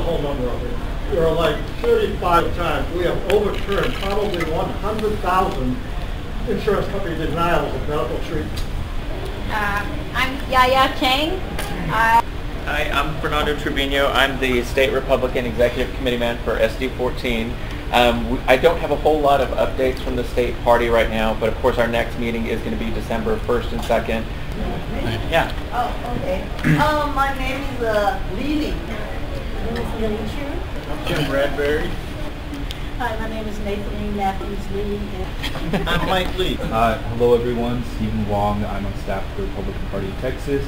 whole number of it. There are like 35 times we have overturned probably 100,000 insurance company denials of medical treatment. I'm Yaya Chang. Hi, I'm Fernando Trevino. I'm the State Republican Executive Committee man for SD14. I don't have a whole lot of updates from the state party right now, but of course our next meeting is going to be December 1st and 2nd. Yeah. Oh, okay. My name is Lily. Jim Bradberry. Hi, my name is Nathan Matthews Lee. I'm Mike Lee. Hello everyone, Stephen Wong. I'm on staff for the Republican Party of Texas.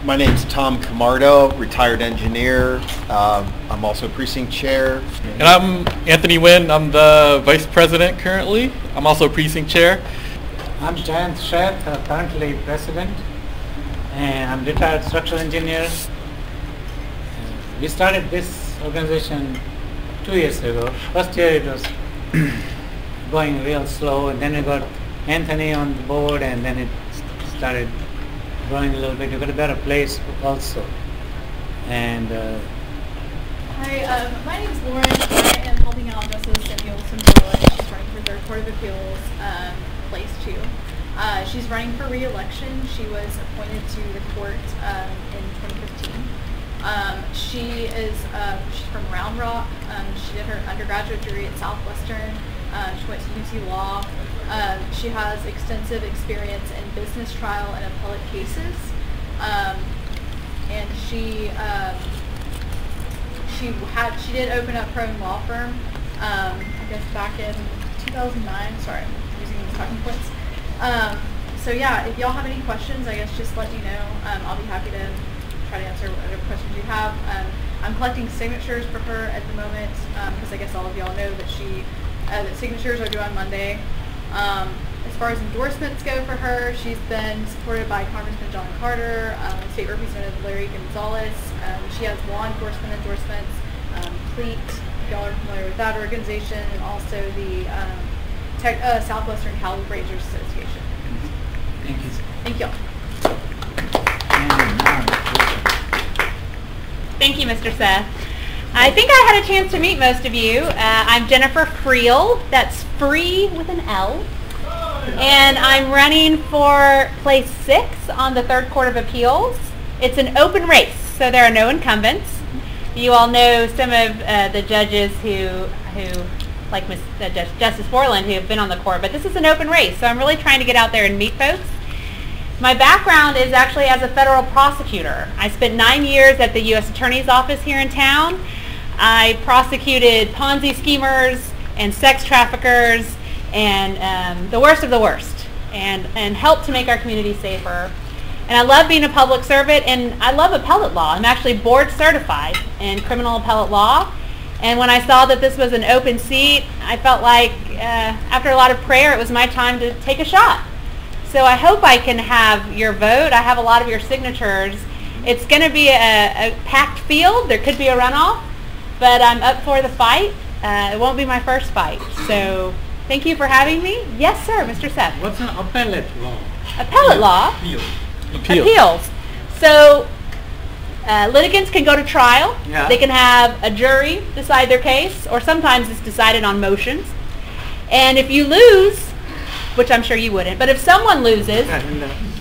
My name's Tom Camardo, retired engineer. I'm also precinct chair. And I'm Anthony Nguyen. I'm the vice president currently. I'm also precinct chair. I'm Jayant Sheth, currently president, and I'm retired structural engineer. We started this organization 2 years ago. First year it was going real slow, and then we got Anthony on the board, and then it started growing a little bit. We got a better place also. And hi, my name is Lauren. I am helping out Justice Samuel Simberlin. She's running for Third Court of Appeals, place 2. She's running for re-election. She was appointed to the court in 2015. She's from Round Rock. She did her undergraduate degree at Southwestern. She went to UT Law. She has extensive experience in business trial and appellate cases. And she did open up her own law firm, I guess back in 2009. Sorry, I'm using these talking points. So yeah, if y'all have any questions, I guess just let me know. I'll be happy to try to answer whatever questions you have. I'm collecting signatures for her at the moment because I guess all of y'all know that that signatures are due on Monday. As far as endorsements go for her, she's been supported by Congressman John Carter, State Representative Larry Gonzalez. She has law enforcement endorsements, CLEAT, y'all are familiar with that organization, and also the Southwestern Cattle Raisers Association. thank you. Thank y'all. Thank you, Mr. Seth. I think I had a chance to meet most of you. I'm Jennifer Friel. That's free with an L. And I'm running for place 6 on the Third Court of Appeals. It's an open race, so there are no incumbents. You all know some of the judges who like Justice Borland, who have been on the court, but this is an open race, so I'm really trying to get out there and meet folks. My background is actually as a federal prosecutor. I spent 9 years at the U.S. Attorney's Office here in town. I prosecuted Ponzi schemers and sex traffickers and the worst of the worst, and helped to make our community safer. And I love being a public servant, and I love appellate law. I'm actually board certified in criminal appellate law. And when I saw that this was an open seat, I felt like after a lot of prayer, it was my time to take a shot. So I hope I can have your vote. I have a lot of your signatures. It's going to be a packed field. There could be a runoff, but I'm up for the fight. It won't be my first fight. So thank you for having me. Yes, sir, Mr. Seth. What's an appellate law? Appellate law? Appeals. So litigants can go to trial. Yeah. They can have a jury decide their case, or sometimes it's decided on motions. And if you lose, which I'm sure you wouldn't, but if someone loses,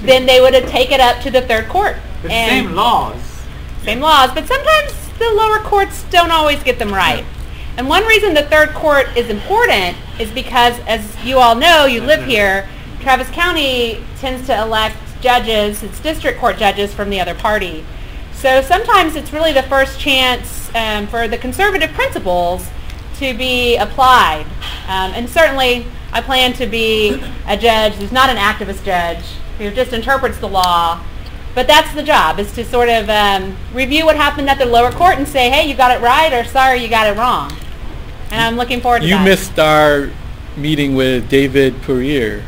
then they would take it up to the third court. The same laws. Same laws, but sometimes the lower courts don't always get them right. And one reason the third court is important is because, as you all know, you live here, Travis County tends to elect judges, its district court judges from the other party. So sometimes it's really the first chance for the conservative principles to be applied. And certainly I plan to be a judge who's not an activist judge, who just interprets the law. But that's the job, is to sort of review what happened at the lower court and say, hey, you got it right, or sorry, you got it wrong. And I'm looking forward to that. You missed our meeting with David Poirier.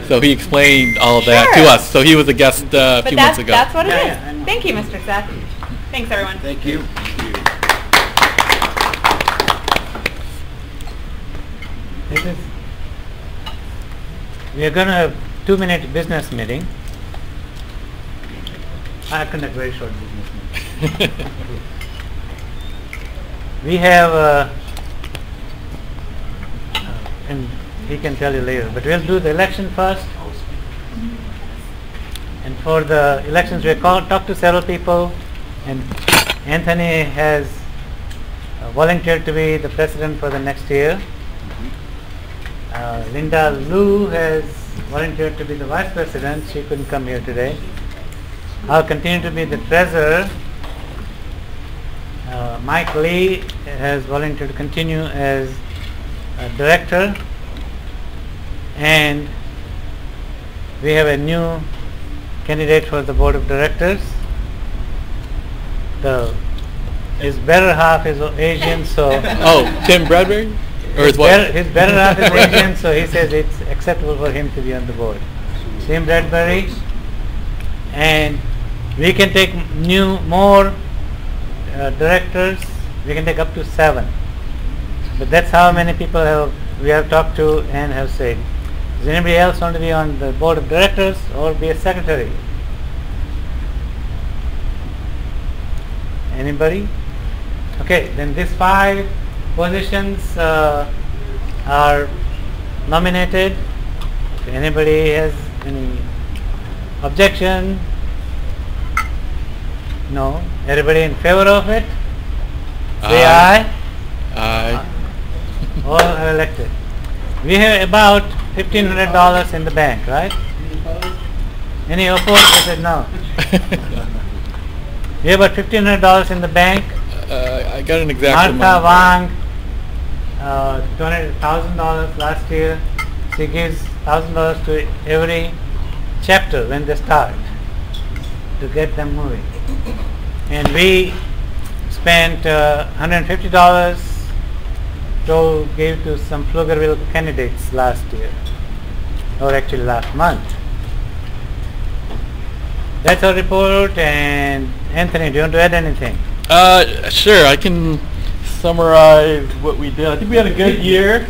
So he explained all of that to us. So he was a guest a few months ago. That's what it is. Thank you, Mr. Seth. Thanks, everyone. Thank you. We are going to have 2-minute business meeting. I conduct very short business meeting. we have, and he can tell you later, but we'll do the election first. And for the elections, we talked to several people, and Anthony has volunteered to be the president for the next year. Linda Liu has volunteered to be the vice president. She couldn't come here today. I'll continue to be the treasurer. Mike Lee has volunteered to continue as a director. And we have a new candidate for the board of directors. His better half is Asian, so Oh, Tim Bradberry? Or his wife? his better half is Asian, so he says it's acceptable for him to be on the board. Tim Bradberry. And we can take more directors. We can take up to 7. But that's how many people we have talked to and have said. Does anybody else want to be on the board of directors or be a secretary? Anybody? Okay, then these 5 positions are nominated. If anybody has any objection? No. Everybody in favor of it? Say aye. Aye. All are elected. We have about $1,500 in the bank, right? Any opposed? I said no. We have about $1,500 in the bank. I got an exact Martha amount. Wang donated $1,000 last year. She gives $1,000 to every chapter when they start to get them moving. And we spent $150 to give to some Pflugerville candidates last year, or actually last month. That's our report. And Anthony, do you want to add anything? Sure, I can summarize what we did. I think we had a good year.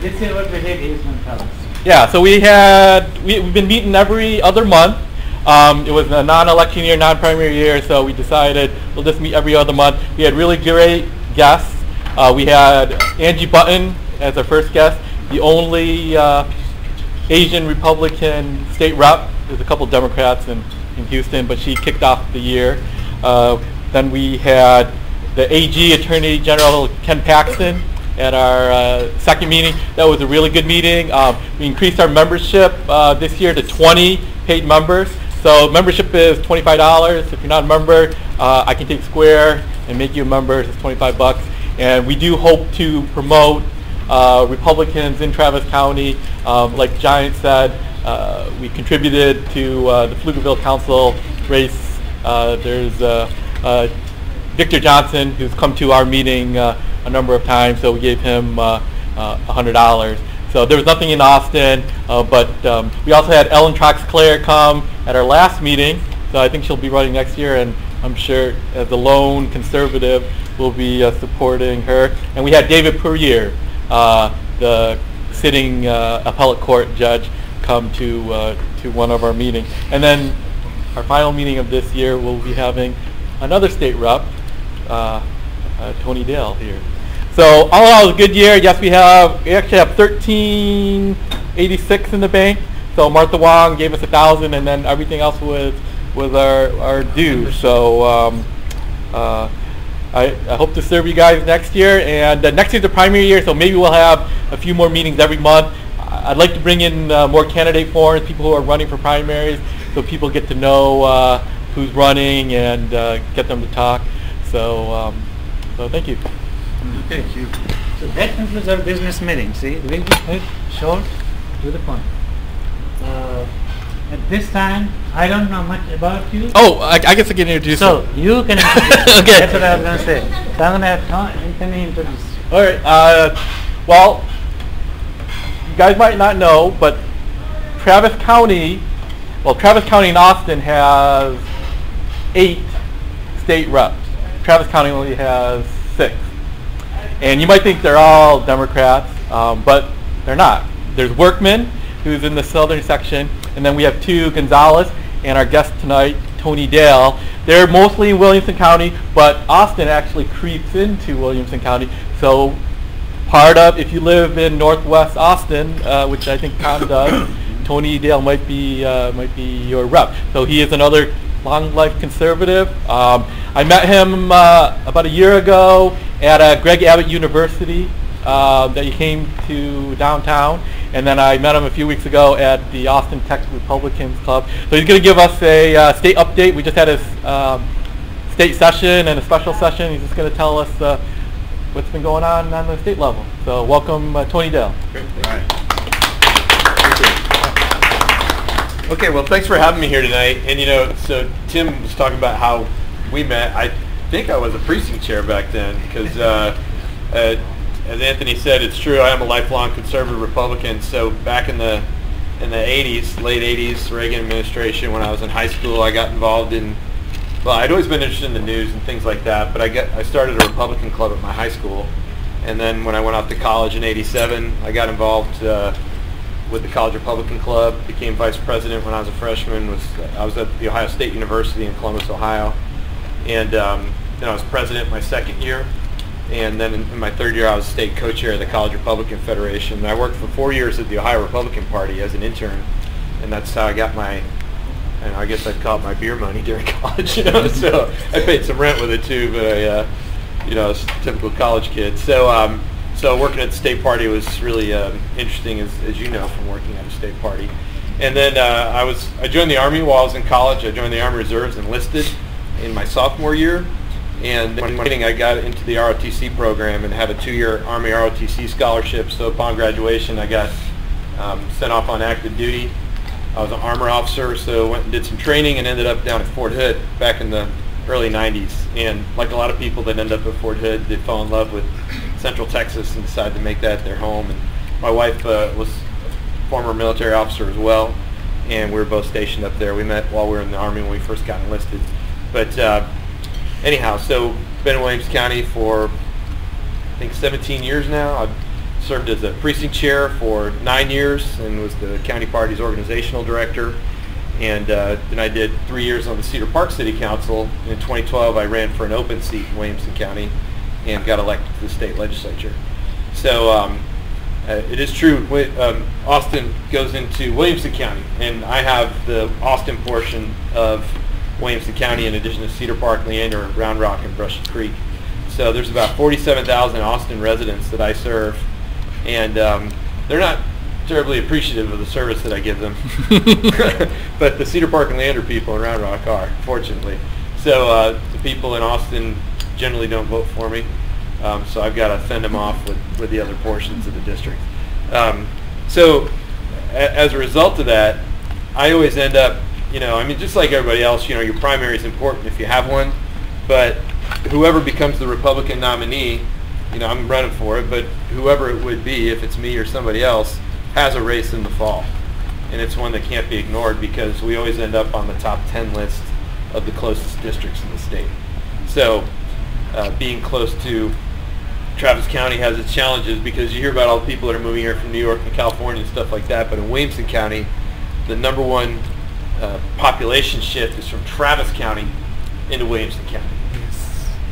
Let's see what we did. He's going to tell us. Yeah, so we've been meeting every other month. It was a non-election year, non-primary year, so we decided we'll just meet every other month. We had really great guests. We had Angie Button as our first guest, the only Asian Republican state rep. There's a couple Democrats in Houston, but she kicked off the year. Then we had the AG, Attorney General Ken Paxton, at our second meeting. That was a really good meeting. We increased our membership this year to 20 paid members. So membership is $25. If you're not a member, I can take Square and make you a member. It's $25. And we do hope to promote Republicans in Travis County. Like Jayant said, we contributed to the Pflugerville Council race. There's Victor Johnson, who's come to our meeting a number of times, so we gave him $100. So there was nothing in Austin, but we also had Ellen Troxclair come at our last meeting, so I think she'll be running next year, and I'm sure as a lone conservative, we'll be supporting her. And we had David Puryear, the sitting appellate court judge, come to one of our meetings. And then our final meeting of this year, we'll be having another state rep, Tony Dale here. So all in all, it was a good year. Yes, we actually have $1,386 in the bank. So Martha Wong gave us $1,000, and then everything else was our due. So I hope to serve you guys next year. And next year's the primary year, so maybe we'll have a few more meetings every month. I'd like to bring in more candidate forums, people who are running for primaries, so people get to know who's running and get them to talk. So thank you. Okay. Thank you. So that concludes our business meeting. See, the big short, to the point. At this time, I don't know much about you. Oh, I guess I can introduce you. So you can introduce. Okay. That's what I was going to say. So I'm going to have Anthony introduce you. All right. Well, you guys might not know, but Travis County and Austin has 8 state reps. Travis County only has 6. And you might think they're all Democrats, but they're not. There's Workman, who's in the southern section, and then we have 2 Gonzalez, and our guest tonight, Tony Dale. they're mostly in Williamson County, but Austin actually creeps into Williamson County. So part of, if you live in Northwest Austin, which I think Tom does, Tony Dale might be your rep. So he is another long life conservative. I met him about a year ago at Greg Abbott University that he came to downtown, and then I met him a few weeks ago at the Austin Tech Republicans Club. So he's going to give us a state update. We just had his state session and a special session. He's just going to tell us what's been going on the state level. So welcome, Tony Dale. Great. All right. Okay, well, thanks for having me here tonight. And you know, so Tim was talking about how we met. I think I was a precinct chair back then because, as Anthony said, it's true. I am a lifelong conservative Republican. So back in the 80s, late 80s, Reagan administration, when I was in high school, I got involved in. Well, I'd always been interested in the news and things like that. But I started a Republican club at my high school, and then when I went off to college in '87, I got involved with the College Republican Club, became vice president when I was a freshman. I was at the Ohio State University in Columbus, Ohio, and then I was president my second year, and then in my third year I was state co-chair of the College Republican Federation. And I worked for 4 years at the Ohio Republican Party as an intern, and that's how I got my, and I guess I'd call it my beer money during college. You know, so I paid some rent with it too, but I was a typical college kid. So working at the state party was really interesting, as you know, from working at a state party. And then I joined the Army while I was in college. I joined the Army Reserves, enlisted in my sophomore year. And then I got into the ROTC program and had a 2-year Army ROTC scholarship. So upon graduation, I got sent off on active duty. I was an armor officer, so went and did some training and ended up down at Fort Hood back in the early 90s. And like a lot of people that end up at Fort Hood, they fell in love with Central Texas and decided to make that their home. And my wife was a former military officer as well, and we were both stationed up there. We met while we were in the Army when we first got enlisted. But anyhow, so been in Williamson County for I think 17 years now. I've served as a precinct chair for 9 years and was the county party's organizational director. And then I did 3 years on the Cedar Park City Council. In 2012, I ran for an open seat in Williamson County and got elected to the state legislature. So it is true, Austin goes into Williamson County, and I have the Austin portion of Williamson County in addition to Cedar Park, Leander, Round Rock, and Brushy Creek. So there's about 47,000 Austin residents that I serve, and they're not terribly appreciative of the service that I give them. But the Cedar Park and Leander people in Round Rock are, fortunately. So the people in Austin generally don't vote for me, so I've got to fend them off with the other portions of the district. So as a result of that, I always end up, just like everybody else, your primary is important if you have one, but whoever becomes the Republican nominee, I'm running for it, but whoever it would be, if it's me or somebody else, has a race in the fall. And it's one that can't be ignored because we always end up on the top 10 list of the closest districts in the state. So being close to Travis County has its challenges because you hear about all the people that are moving here from New York and California and stuff like that, but in Williamson County, the number one population shift is from Travis County into Williamson County.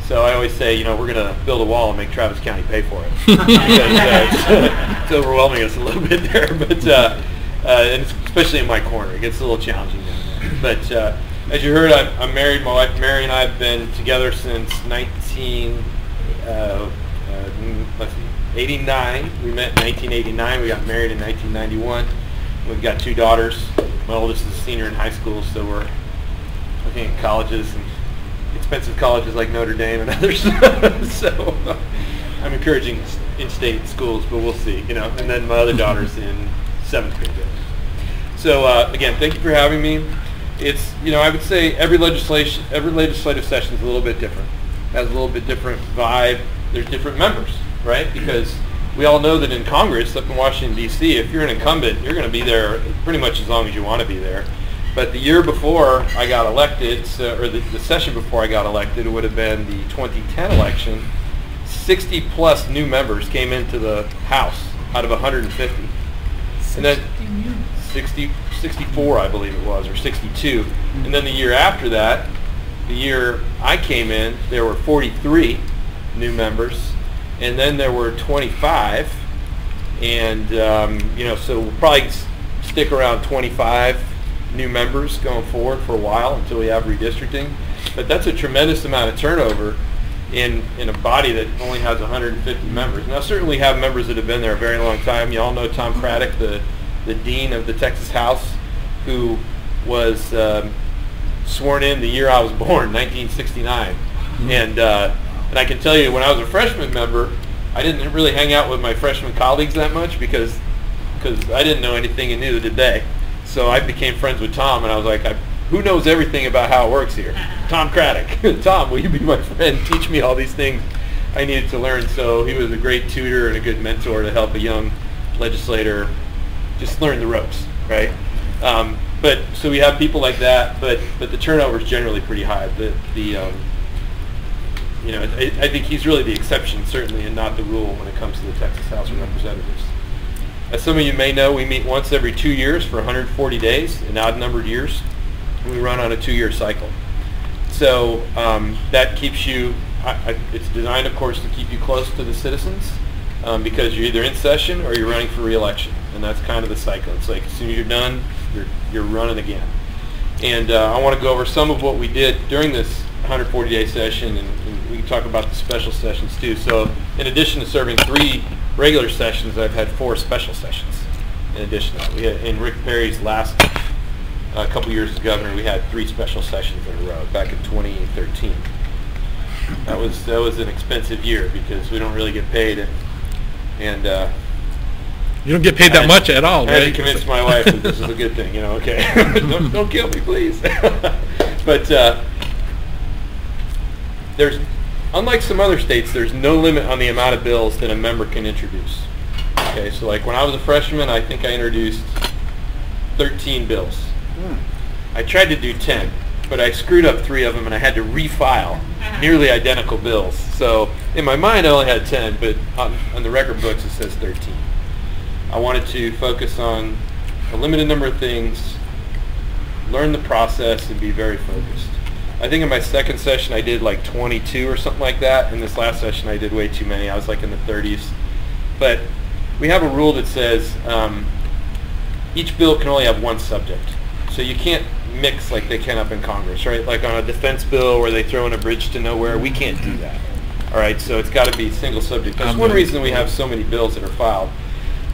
So I always say, we're going to build a wall and make Travis County pay for it. Because it's overwhelming us a little bit there, but and especially in my corner, it gets a little challenging down there. But as you heard, I'm married. My wife Mary and I have been together since 89. We met in 1989. We got married in 1991. We've got 2 daughters. My oldest is a senior in high school, so we're looking at colleges and expensive colleges like Notre Dame and others. So I'm encouraging in-state schools, but we'll see. And then my other daughter's in 7th grade. So again, thank you for having me. It's I would say every legislative session is a little bit different. Has a little bit different vibe. There's different members, right? Because we all know that in Congress up in Washington D.C., if you're an incumbent, you're going to be there pretty much as long as you want to be there. But the year before I got elected, or the session before I got elected, it would have been the 2010 election. 60 plus new members came into the House out of 150. And then 64, I believe it was, or 62. And then the year after that, the year I came in, there were 43 new members, and then there were 25, and so we'll probably stick around 25 new members going forward for a while until we have redistricting. But that's a tremendous amount of turnover in a body that only has 150 members. Now, certainly have members that have been there a very long time. You all know Tom Craddock, the dean of the Texas House, who was sworn in the year I was born, 1969. Mm-hmm. And I can tell you, when I was a freshman member, I didn't really hang out with my freshman colleagues that much because I didn't know anything and neither did they. So I became friends with Tom, and I was like, who knows everything about how it works here? Tom Craddock. Tom, will you be my friend? Teach me all these things I needed to learn. So he was a great tutor and a good mentor to help a young legislator just learn the ropes, right? So we have people like that, but the turnover is generally pretty high. I think he's really the exception, certainly, and not the rule when it comes to the Texas House of Representatives. As some of you may know, we meet once every 2 years for 140 days in odd-numbered years. We run on a 2-year cycle. So that keeps you, it's designed, of course, to keep you close to the citizens because you're either in session or you're running for re-election. And that's kind of the cycle. It's like as soon as you're done, you're running again. And I want to go over some of what we did during this 140-day session, and we can talk about the special sessions too. So in addition to serving 3 regular sessions, I've had 4 special sessions in addition to that. We had, in Rick Perry's last couple years as governor, we had 3 special sessions in a row back in 2013. That was an expensive year because we don't really get paid, and you don't get paid that much at all, I right? had to convince my wife that this is a good thing, okay. don't kill me, please. But there's, unlike some other states, there's no limit on the amount of bills that a member can introduce. Okay, so like when I was a freshman, I think I introduced 13 bills. I tried to do 10, but I screwed up 3 of them, and I had to refile nearly identical bills. So in my mind, I only had 10, but on the record books, it says 13. I wanted to focus on a limited number of things, learn the process, and be very focused. I think in my second session I did like 22 or something like that. In this last session I did way too many. I was like in the 30s. But we have a rule that says each bill can only have one subject. So you can't mix like they can up in Congress, right? Like on a defense bill where they throw in a bridge to nowhere, we can't do that. All right, so it's got to be single subject. That's one reason we have so many bills that are filed.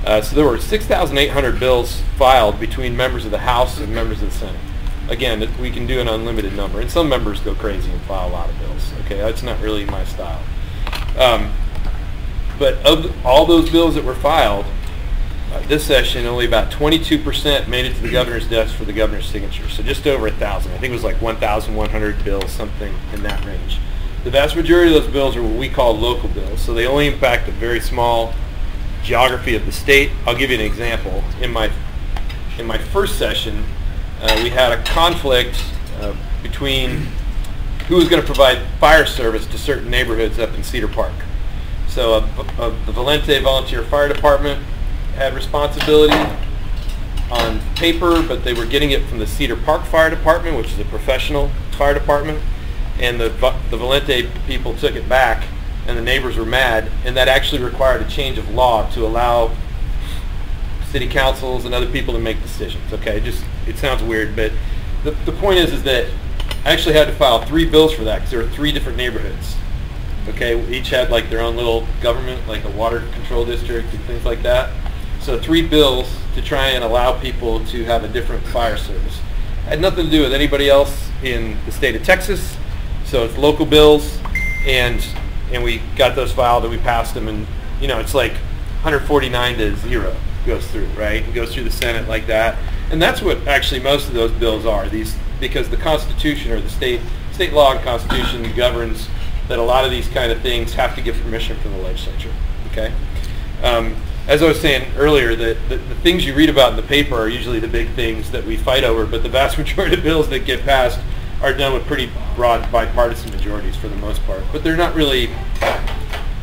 So there were 6,800 bills filed between members of the House and members of the Senate. Again, we can do an unlimited number, and some members go crazy and file a lot of bills. Okay, that's not really my style. But of all those bills that were filed, this session, only about 22% made it to the governor's desk for the governor's signature. So just over 1,000. I think it was like 1,100 bills, something in that range. The vast majority of those bills are what we call local bills. So they only impact a very small geography of the state. I'll give you an example. In my first session, we had a conflict between who was going to provide fire service to certain neighborhoods up in Cedar Park. So the Valente Volunteer Fire Department had responsibility on paper, but they were getting it from the Cedar Park Fire Department, which is a professional fire department, and the Valente people took it back, and the neighbors were mad, and that actually required a change of law to allow city councils and other people to make decisions. Okay, it sounds weird, but the point is that I actually had to file 3 bills for that because there were 3 different neighborhoods. Okay, each had like their own little government, like a water control district and things like that. So 3 bills to try and allow people to have a different fire service. It had nothing to do with anybody else in the state of Texas. So it's local bills, and we got those filed and we passed them, and it's like 149 to 0 goes through, right? It goes through the Senate like that. And that's what actually most of those bills are, because the Constitution, or the state law and Constitution, governs that a lot of these kind of things have to get permission from the legislature. Okay? As I was saying earlier, the things you read about in the paper are usually the big things that we fight over, but the vast majority of bills that get passed are done with pretty broad bipartisan majorities for the most part. But they're not really,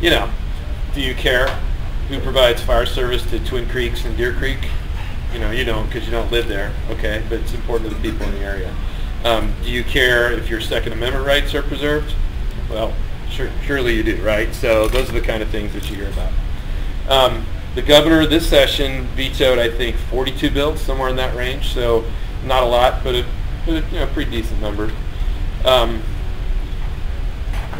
do you care who provides fire service to Twin Creeks and Deer Creek? You don't, because you don't live there, okay? But it's important to the people in the area. Do you care if your Second Amendment rights are preserved? Well, surely you do, right? So those are the kind of things that you hear about. The governor this session vetoed, I think, 42 bills, somewhere in that range. So not a lot, but a pretty decent number. We're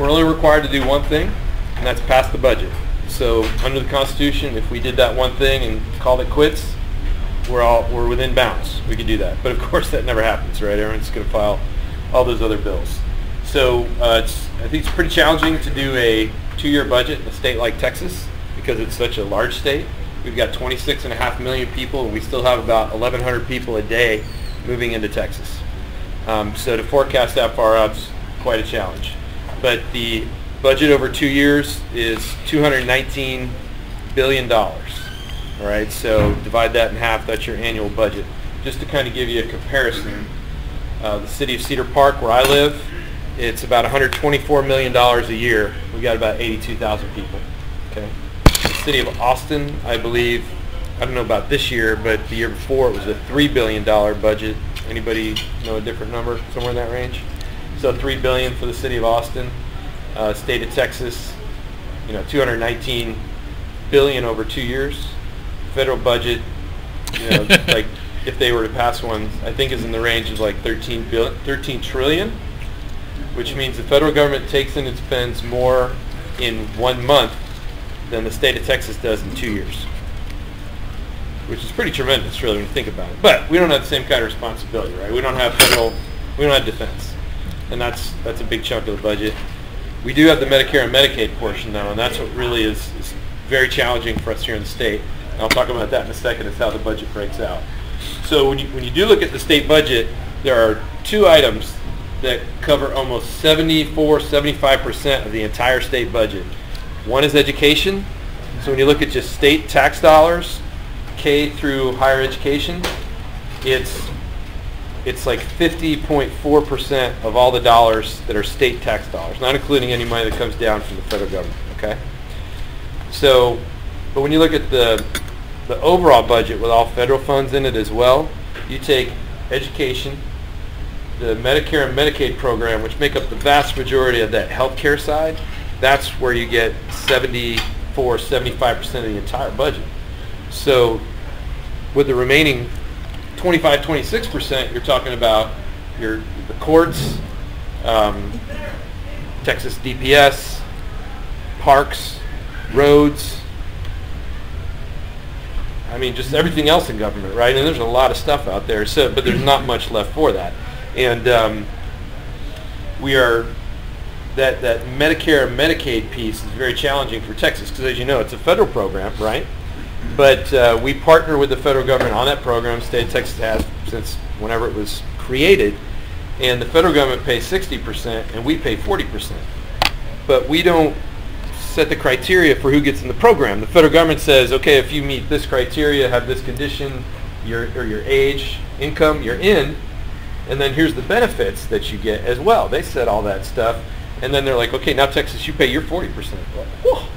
only required to do one thing, and that's pass the budget. So under the Constitution, if we did that one thing and called it quits, we're within bounds. We could do that, but of course that never happens, right? Everyone's going to file all those other bills. So I think it's pretty challenging to do a 2-year budget in a state like Texas because it's such a large state. We've got 26.5 million people, and we still have about 1,100 people a day moving into Texas. So to forecast that far out is quite a challenge. But the budget over 2 years is $219 billion. All right, so divide that in half. That's your annual budget. Just to kind of give you a comparison, the city of Cedar Park, where I live, it's about $124 million a year. We got about 82,000 people. Okay. The city of Austin, I believe, I don't know about this year, but the year before it was a $3 billion budget. Anybody know a different number, somewhere in that range? So $3 billion for the city of Austin. State of Texas, $219 billion over 2 years. Federal budget, like if they were to pass one, I think is in the range of like 13 trillion, which means the federal government takes in and spends more in 1 month than the state of Texas does in 2 years, which is pretty tremendous, really, when you think about it. But we don't have the same kind of responsibility, right? We don't have we don't have defense, and that's a big chunk of the budget. We do have the Medicare and Medicaid portion, though, and that's what really is very challenging for us here in the state. And I'll talk about that in a second, as how the budget breaks out. So when you do look at the state budget, there are 2 items that cover almost 74-75% of the entire state budget. One is education. So when you look at just state tax dollars, K through higher education, it's like 50.4% of all the dollars that are state tax dollars, not including any money that comes down from the federal government. Okay. So, but when you look at the overall budget with all federal funds in it as well, you take education, the Medicare and Medicaid program, which make up the vast majority of that healthcare side, that's where you get 74-75% of the entire budget. So with the remaining 25-26%, you're talking about the courts, Texas DPS, parks, roads, I mean, just everything else in government, right? And there's a lot of stuff out there, but there's not much left for that. And we are, that Medicare and Medicaid piece is very challenging for Texas because, as you know, it's a federal program, right? But we partner with the federal government on that program. The state of Texas has since whenever it was created. And the federal government pays 60% and we pay 40%. But we don't set the criteria for who gets in the program. The federal government says, okay, if you meet this criteria, have this condition, your age, income, you're in. And then here's the benefits that you get as well. They set all that stuff. And then they're like, okay, now Texas, you pay your 40%. Well,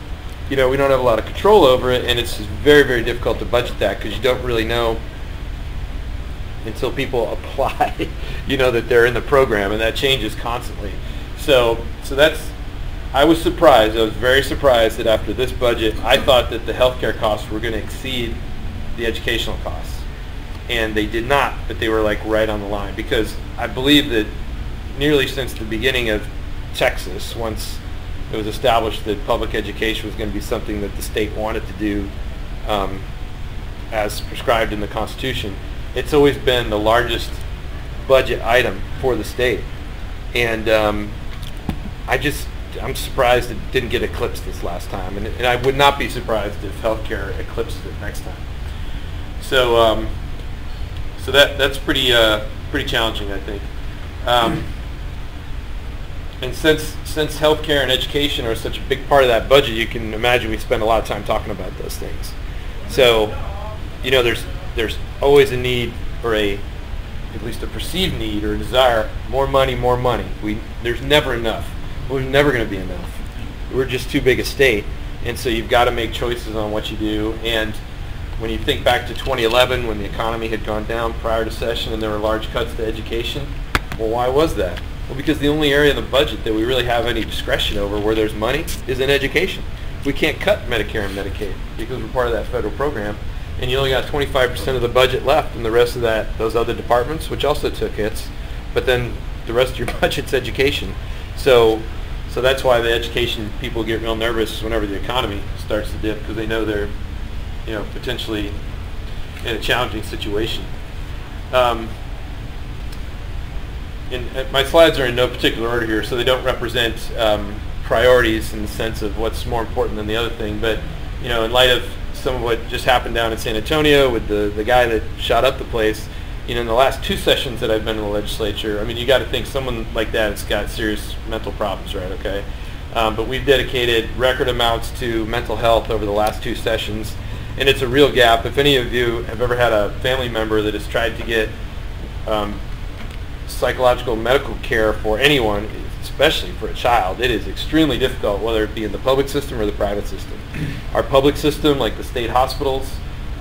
we don't have a lot of control over it, and it's very, very difficult to budget that because you don't really know until people apply, that they're in the program, and that changes constantly. So that's, I was surprised. I was very surprised that after this budget, I thought that the healthcare costs were going to exceed the educational costs, and they did not, but they were like right on the line because I believe that nearly since the beginning of Texas, once it was established that public education was going to be something that the state wanted to do as prescribed in the Constitution, it's always been the largest budget item for the state. And I'm surprised it didn't get eclipsed this last time. And I would not be surprised if healthcare eclipses it next time. So that's pretty challenging, I think. And since healthcare and education are such a big part of that budget, you can imagine we spend a lot of time talking about those things. So, there's always a need, or at least a perceived need or a desire, more money. There's never enough. We're never going to be enough. We're just too big a state, and so you've got to make choices on what you do. And when you think back to 2011, when the economy had gone down prior to session and there were large cuts to education, Well, why was that? Well, because the only area of the budget that we really have any discretion over where there's money is in education. We can't cut Medicare and Medicaid because we're part of that federal program, and you only got 25% of the budget left, and the rest of those other departments, which also took hits, but then the rest of your budget's education. So that's why the education people get real nervous whenever the economy starts to dip, because they know they're, potentially in a challenging situation. And my slides are in no particular order here, so they don't represent priorities in the sense of what's more important than the other thing. But in light of some of what just happened down in San Antonio with the guy that shot up the place, in the last 2 sessions that I've been in the legislature, I mean, you got to think someone like that has got serious mental problems, right? Okay, but we've dedicated record amounts to mental health over the last 2 sessions, and it's a real gap. If any of you have ever had a family member that has tried to get psychological medical care for anyone, especially for a child, it is extremely difficult, whether it be in the public system or the private system. Our public system, like the state hospitals,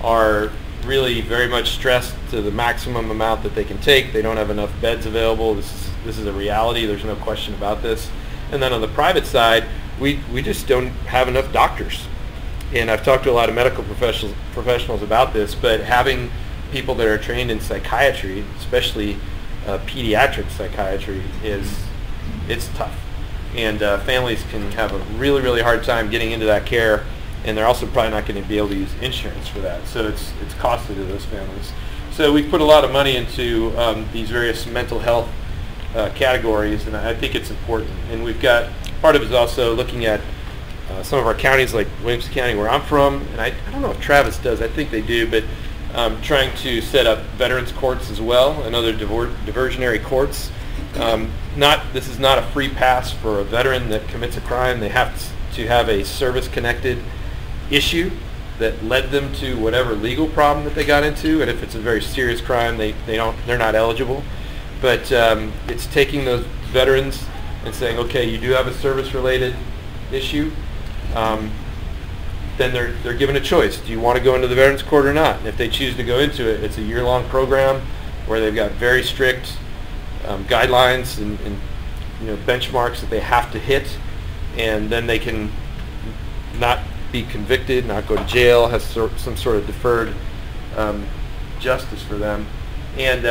are really very much stressed to the maximum amount that they can take. They don't have enough beds available. This is a reality. There's no question about this. And then on the private side, we just don't have enough doctors. And I've talked to a lot of medical professionals about this, but having people that are trained in psychiatry, especially pediatric psychiatry, it's tough. And families can have a really, really hard time getting into that care, and they're also probably not going to be able to use insurance for that. So it's costly to those families. So we've put a lot of money into these various mental health categories, and I think it's important. And we've got, part of it is also looking at some of our counties, like Williamson County, where I'm from, and I don't know if Travis does, I think they do, but trying to set up veterans courts as well and other diversionary courts. This is not a free pass for a veteran that commits a crime. They have to have a service-connected issue that led them to whatever legal problem that they got into, and if it's a very serious crime, they're not eligible. But it's taking those veterans and saying, okay, you do have a service-related issue, then they're given a choice. Do you want to go into the Veterans Court or not? And if they choose to go into it, it's a year-long program where they've got very strict guidelines and benchmarks that they have to hit, and then they can not be convicted, not go to jail, has some sort of deferred justice for them. And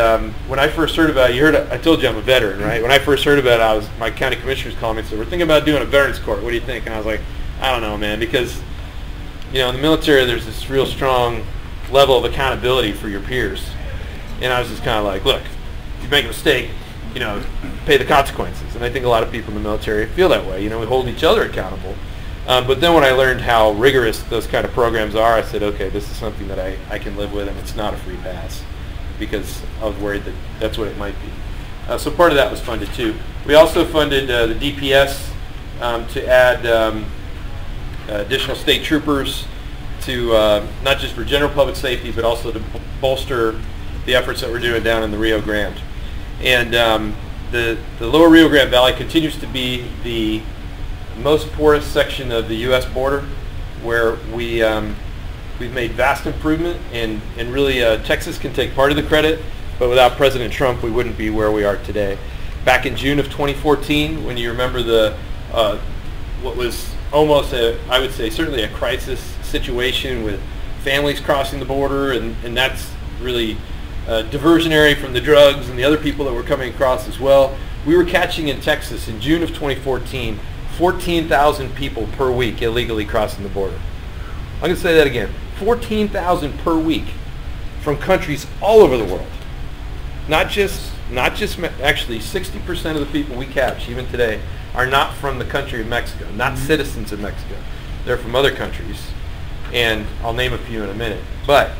when I first heard about it, I told you I'm a veteran, right? When I first heard about it, my county commissioners called me and said, we're thinking about doing a veterans court. What do you think? And I was like, I don't know, man, because in the military there's this real strong level of accountability for your peers. And I was just kind of like, look, if you make a mistake, pay the consequences. And I think a lot of people in the military feel that way. We hold each other accountable. But then when I learned how rigorous those kind of programs are, I said, okay, this is something that I can live with, and it's not a free pass, because I was worried that that's what it might be. So part of that was funded too. We also funded the DPS to add additional state troopers to not just for general public safety, but also to bolster the efforts that we're doing down in the Rio Grande. And the lower Rio Grande Valley continues to be the most porous section of the U.S. border, where we've made vast improvement, and really Texas can take part of the credit, but without President Trump we wouldn't be where we are today. Back in June of 2014, when you remember what was almost I would say certainly a crisis situation with families crossing the border, and that's really diversionary from the drugs and the other people that were coming across as well. We were catching in Texas in June of 2014 14,000 people per week illegally crossing the border. I'm going to say that again. 14,000 per week from countries all over the world. Not just actually 60% of the people we catch even today are not from the country of Mexico, not citizens of Mexico. They're from other countries, and I'll name a few in a minute. But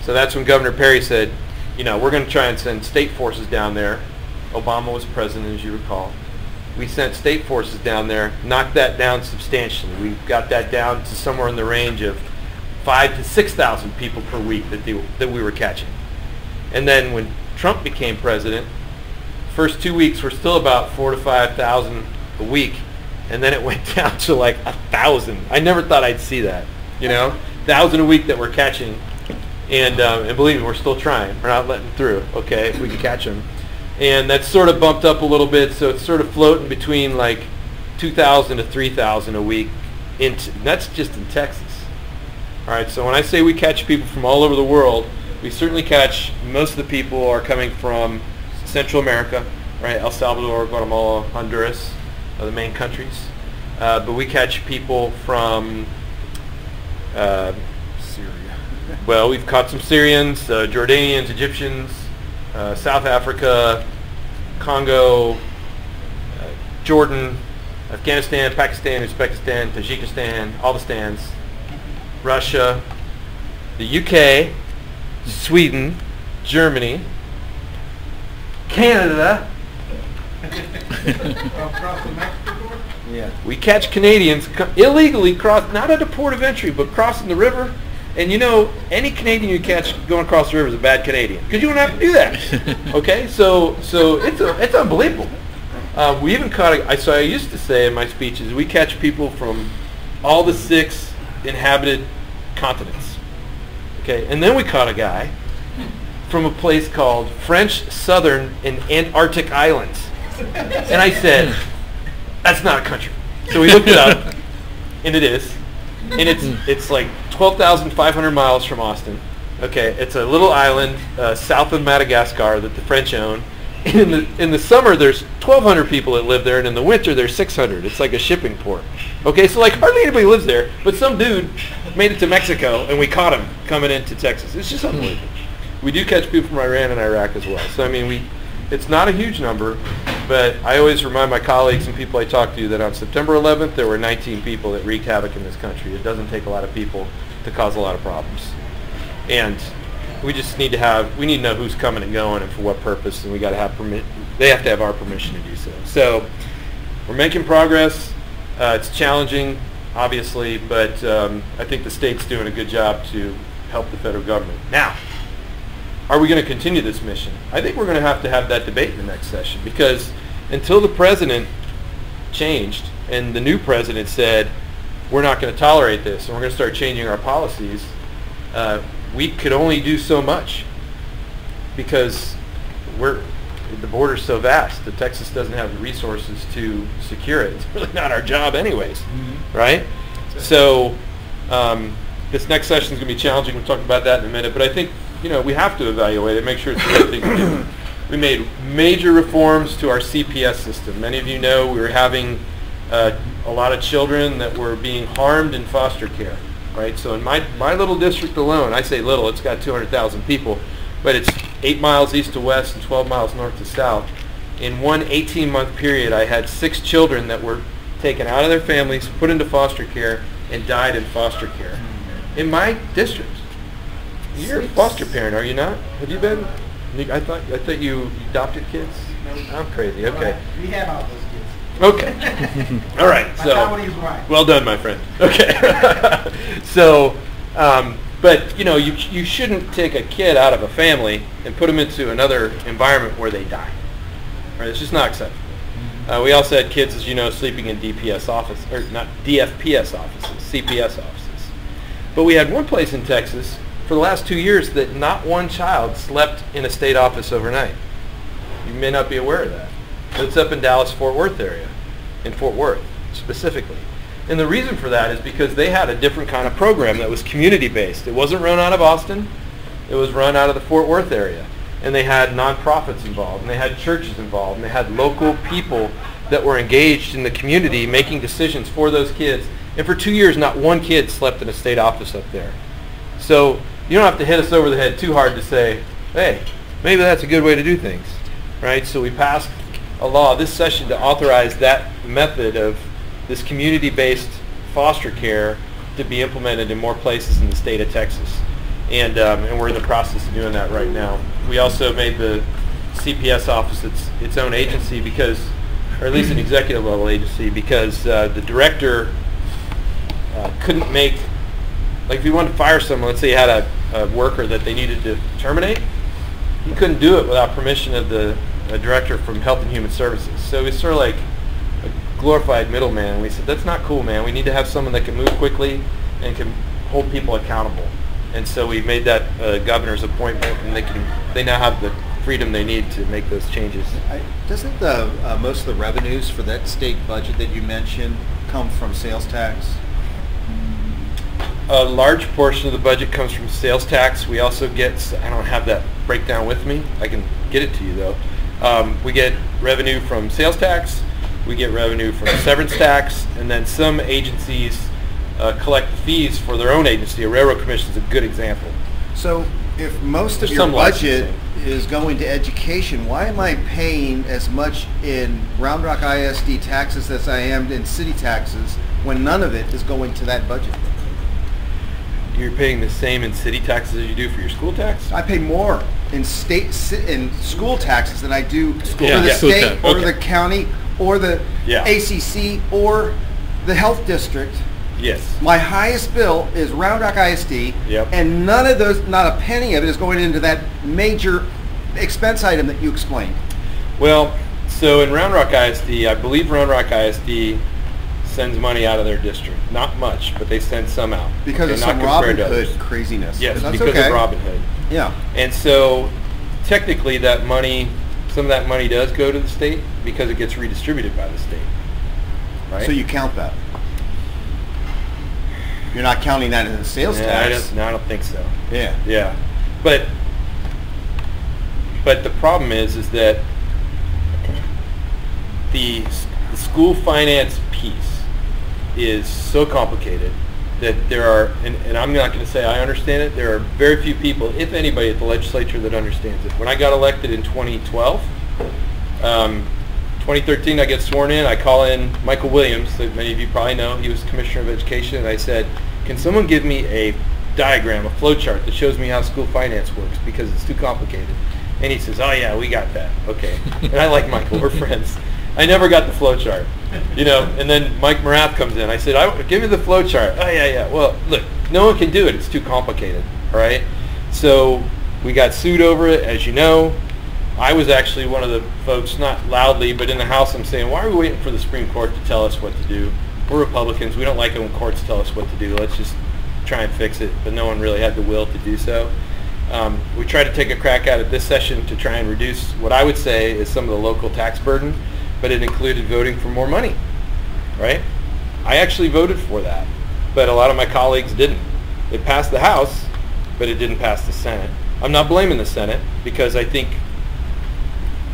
so that's when Governor Perry said, we're going to try and send state forces down there. Obama was president, as you recall. We sent state forces down there, knocked that down substantially. We got that down to somewhere in the range of 5,000 to 6,000 people per week that we were catching. And then when Trump became president, first 2 weeks were still about 4,000 to 5,000 a week, and then it went down to like 1,000. I never thought I'd see that, 1,000 a week that we're catching, and believe me, we're still trying. We're not letting through, okay, if we can catch them. And that's sort of bumped up a little bit, so it's sort of floating between like 2,000 to 3,000 a week. That's just in Texas. All right, so when I say we catch people from all over the world, we certainly catch, most of the people are coming from Central America, right? El Salvador, Guatemala, Honduras are the main countries. But we catch people from Syria. Well, we've caught some Syrians, Jordanians, Egyptians, South Africa, Congo, Jordan, Afghanistan, Pakistan, Uzbekistan, Tajikistan, all the stands, Russia, the UK, Sweden, Germany, Canada. Across the Mexico? Yeah. We catch Canadians illegally not at the port of entry, but crossing the river. And you know, any Canadian you catch going across the river is a bad Canadian, because you don't have to do that. Okay, so it's unbelievable. We even caught. I used to say in my speeches, we catch people from all the 6 inhabited continents. Okay, and then we caught a guy from a place called French Southern and Antarctic Islands, and I said, that's not a country. So we looked it up, and it is, and it's like 12,500 miles from Austin. Okay, it's a little island south of Madagascar that the French own. And in the summer there's 1,200 people that live there, and in the winter there's 600. It's like a shipping port. Okay, so like hardly anybody lives there, but some dude made it to Mexico, and we caught him coming into Texas. It's just unbelievable. We do catch people from Iran and Iraq as well. So I mean, it's not a huge number, but I always remind my colleagues and people I talk to that on September 11th there were 19 people that wreaked havoc in this country. It doesn't take a lot of people to cause a lot of problems, and we just need to know who's coming and going and for what purpose, and we got to have they have to have our permission to do so. So we're making progress. It's challenging, obviously, but I think the state's doing a good job to help the federal government. Now, are we going to continue this mission? I think we're going to have that debate in the next session, because until the president changed and the new president said, we're not going to tolerate this and we're going to start changing our policies, we could only do so much, because the border's so vast that Texas doesn't have the resources to secure it. It's really not our job anyways, right? So this next session is going to be challenging. We'll talk about that in a minute, but I think we have to evaluate it, make sure it's the right thing to do. We made major reforms to our CPS system. Many of you know we were having a lot of children that were being harmed in foster care. Right, so in my little district alone, I say little, it's got 200,000 people, but it's 8 miles east to west and 12 miles north to south. In one 18-month period, I had 6 children that were taken out of their families, put into foster care, and died in foster care. In my district. You're a foster parent, are you not? Have you been? I thought you adopted kids? I'm crazy, okay. We have all those kids. Okay. All right. My So, comedy's right. well done, my friend. Okay. So, but you shouldn't take a kid out of a family and put them into another environment where they die. Right? It's just not acceptable. We also had kids, as you know, sleeping in DPS office, or not DFPS offices, CPS offices. But we had one place in Texas for the last 2 years that not one child slept in a state office overnight. You may not be aware of that. It's up in Dallas-Fort Worth area, in Fort Worth specifically. And the reason for that is because they had a different kind of program that was community-based. It wasn't run out of Austin. It was run out of the Fort Worth area. And they had nonprofits involved, and they had churches involved, and they had local people that were engaged in the community making decisions for those kids. And for 2 years, not one kid slept in a state office up there. So you don't have to hit us over the head too hard to say, hey, maybe that's a good way to do things. Right? So we passed a law this session to authorize that method of this community-based foster care to be implemented in more places in the state of Texas. And we're in the process of doing that right now. We also made the CPS office its own agency, because, or at least an executive level agency, because the director couldn't make, like if you wanted to fire someone, let's say you had a worker that they needed to terminate, he couldn't do it without permission of the director from Health and Human Services. So it's sort of like a glorified middleman. We said, that's not cool, man. We need to have someone that can move quickly and can hold people accountable. And so we made that governor's appointment, and they now have the freedom they need to make those changes. Doesn't the most of the revenues for that state budget that you mentioned come from sales tax? A large portion of the budget comes from sales tax. We also get, I don't have that breakdown with me. I can get it to you though. We get revenue from sales tax. We get revenue from severance tax, and then some agencies collect fees for their own agency. A railroad commission is a good example. So if most of There's your some budget licensing. is going to education, why am I paying as much in Round Rock ISD taxes as I am in city taxes when none of it is going to that budget? You're paying the same in city taxes as you do for your school tax? I pay more in in school taxes than I do for Yeah, the yeah. state School tax. or Okay. the county or the Yeah. ACC or the health district. Yes. My highest bill is Round Rock ISD, Yep. and none of those, not a penny of it, is going into that major expense item that you explained. Well, so in Round Rock ISD, I believe Round Rock ISD sends money out of their district. Not much, but they send some out. Because Okay, of not some compared Robin to Hood others. craziness. Yes, But that's because okay. of Robin Hood. Yeah. And so technically that money, some of that money does go to the state because it gets redistributed by the state. Right? So you count that. You're not counting that in the sales tax. I don't think so. Yeah. Yeah. But the problem is that the school finance piece is so complicated that there are, and I'm not going to say I understand it, there are very few people, if anybody, at the legislature that understands it. When I got elected in 2012, 2013 I get sworn in, I call in Michael Williams, that many of you probably know, he was Commissioner of Education, and I said, can someone give me a diagram, a flow chart that shows me how school finance works because it's too complicated? And he says, oh yeah, we got that, okay. And I like Michael, we're friends. I never got the flow chart, you know, and then Mike Morath comes in. I said, give me the flow chart. Oh yeah. Well, look, no one can do it. It's too complicated, all right? So we got sued over it, as you know. I was actually one of the folks, not loudly, but in the House, I'm saying, why are we waiting for the Supreme Court to tell us what to do? We're Republicans. We don't like it when courts tell us what to do. Let's just try and fix it. But no one really had the will to do so. We tried to take a crack at it this session to try and reduce what I would say is some of the local tax burden, but it included voting for more money, right? I actually voted for that, but a lot of my colleagues didn't. It passed the House, but it didn't pass the Senate. I'm not blaming the Senate because I think,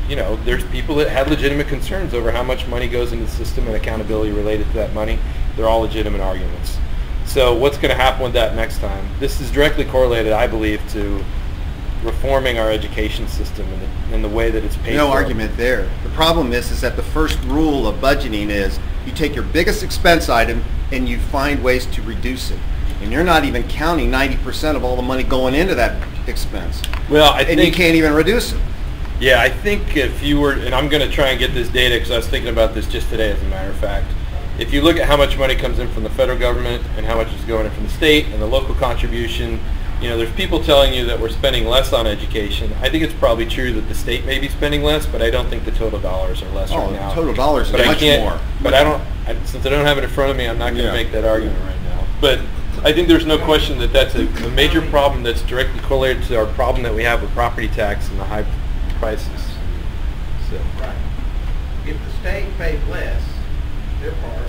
you know, there's people that had legitimate concerns over how much money goes into the system and accountability related to that money. They're all legitimate arguments. So what's going to happen with that next time? This is directly correlated, I believe, to reforming our education system and the way that it's paid No for. argument there. The problem is that the first rule of budgeting is you take your biggest expense item and you find ways to reduce it. And you're not even counting 90% of all the money going into that expense. Well, And you can't even reduce it. Yeah, I think if you were, and I'm going to try and get this data because I was thinking about this just today as a matter of fact. If you look at how much money comes in from the federal government and how much is going in from the state and the local contribution, you know, there's people telling you that we're spending less on education. I think it's probably true that the state may be spending less, but I don't think the total dollars are less right now. Total dollars But is I much can't, more. But since I don't have it in front of me, I'm not going to Yeah. make that argument right now. But I think there's no question that that's a major problem that's directly correlated to our problem that we have with property tax and the high prices. So. Right. If the state pays less, their part,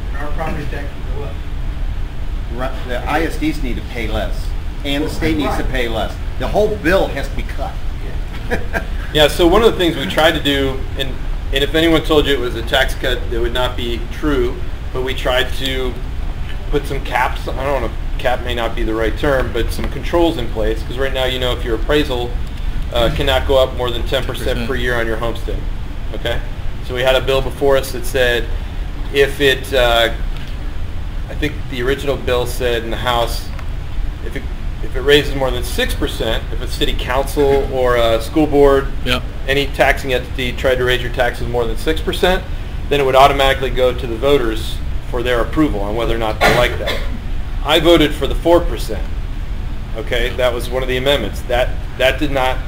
and our property tax will go up. The ISDs need to pay less, and the state needs to pay less. The whole bill has to be cut. Yeah, so one of the things we tried to do, and if anyone told you it was a tax cut, that would not be true, but we tried to put some caps, I don't know, cap may not be the right term, but some controls in place, because right now, you know, if your appraisal cannot go up more than 10% per year on your homestead, okay? So we had a bill before us that said if it, I think the original bill said in the House, if it raises more than 6%, if a city council or a school board, any taxing entity tried to raise your taxes more than 6%, then it would automatically go to the voters for their approval on whether or not they like that. I voted for the 4%. Okay, that was one of the amendments. That did not.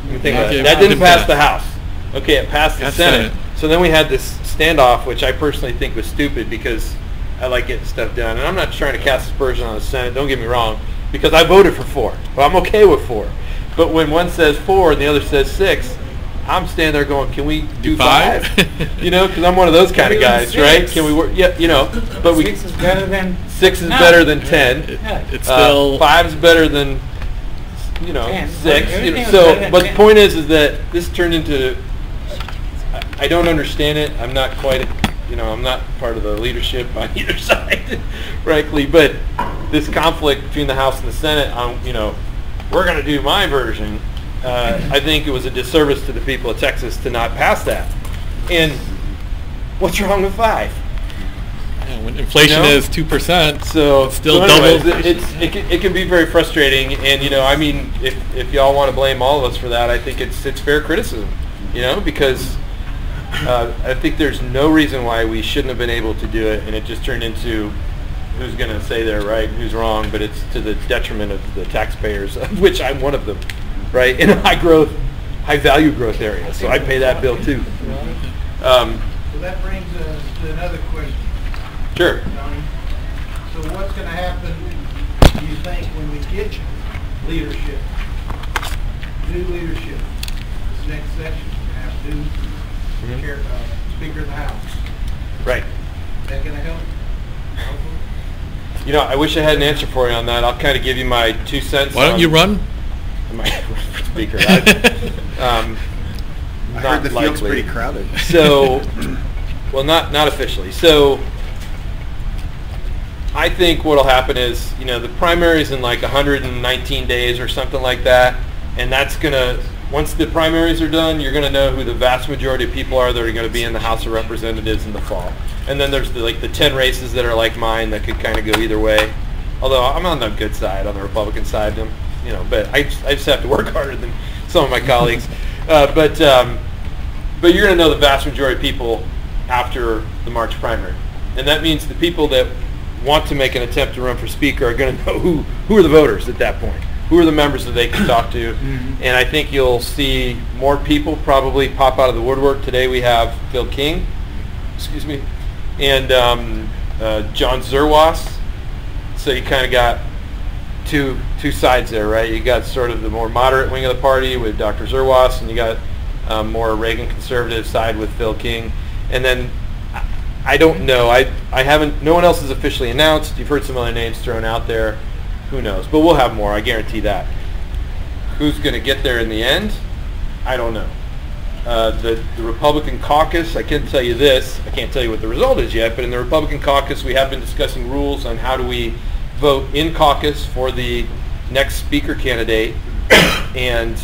Let me think about it. That didn't pass the House. Okay, it passed the Senate. So then we had this standoff, which I personally think was stupid because I like getting stuff done. And I'm not trying to cast aspersion on the Senate, don't get me wrong, because I voted for 4. But I'm okay with 4. But when one says 4 and the other says 6, I'm standing there going, can we do 5? You know, because I'm one of those kind of guys, right? Can we work? Yeah, you know, but 6 is better than 6 is better than 10. It's still 5 is better than 6. You know, so, but the point is that this turned into. I don't understand it. I'm not quite. You know, I'm not part of the leadership on either side, frankly. But this conflict between the House and the Senate on, you know, we're going to do my version. I think it was a disservice to the people of Texas to not pass that. And what's wrong with 5? Yeah, when inflation is 2%, so it's still anyways, double. It can be very frustrating. And you know, I mean, if y'all want to blame all of us for that, I think it's fair criticism. You know, because I think there's no reason why we shouldn't have been able to do it, and it just turned into who's going to say they're right and who's wrong, but it's to the detriment of the taxpayers, of which I'm one of them, right, in a high value growth area. So I pay that bill too. So that brings us to another question. Sure. Tony. So what's going to happen, do you think, when we get leadership, new leadership, this next session, we have new Speaker of the House? Right. Is that going to help? You know, I wish I had an answer for you on that. I'll kind of give you my 2 cents. Why don't you run? My speaker. I heard the field's pretty crowded. So, well, not officially. So, I think what'll happen is, you know, the primary's in like 119 days or something like that, and that's gonna. Once the primaries are done, you're going to know who the vast majority of people are that are going to be in the House of Representatives in the fall. And then there's the 10 races that are like mine that could kind of go either way. Although I'm on the good side, on the Republican side, you know, but I just have to work harder than some of my colleagues. But you're going to know the vast majority of people after the March primary. And that means the people that want to make an attempt to run for Speaker are going to know who are the voters at that point. Who are the members that they can talk to? And I think you'll see more people probably pop out of the woodwork. Today we have Phil King, and John Zerwas. So you kind of got two sides there, right? You got sort of the more moderate wing of the party with Dr. Zerwas, and you got more Reagan conservative side with Phil King. And then I don't know. I haven't. No one else has officially announced. You've heard some other names thrown out there. Who knows? But we'll have more, I guarantee that. Who's going to get there in the end? I don't know. The Republican caucus, I can tell you this. I can't tell you what the result is yet, but in the Republican caucus, we have been discussing rules on how do we vote in caucus for the next Speaker candidate. And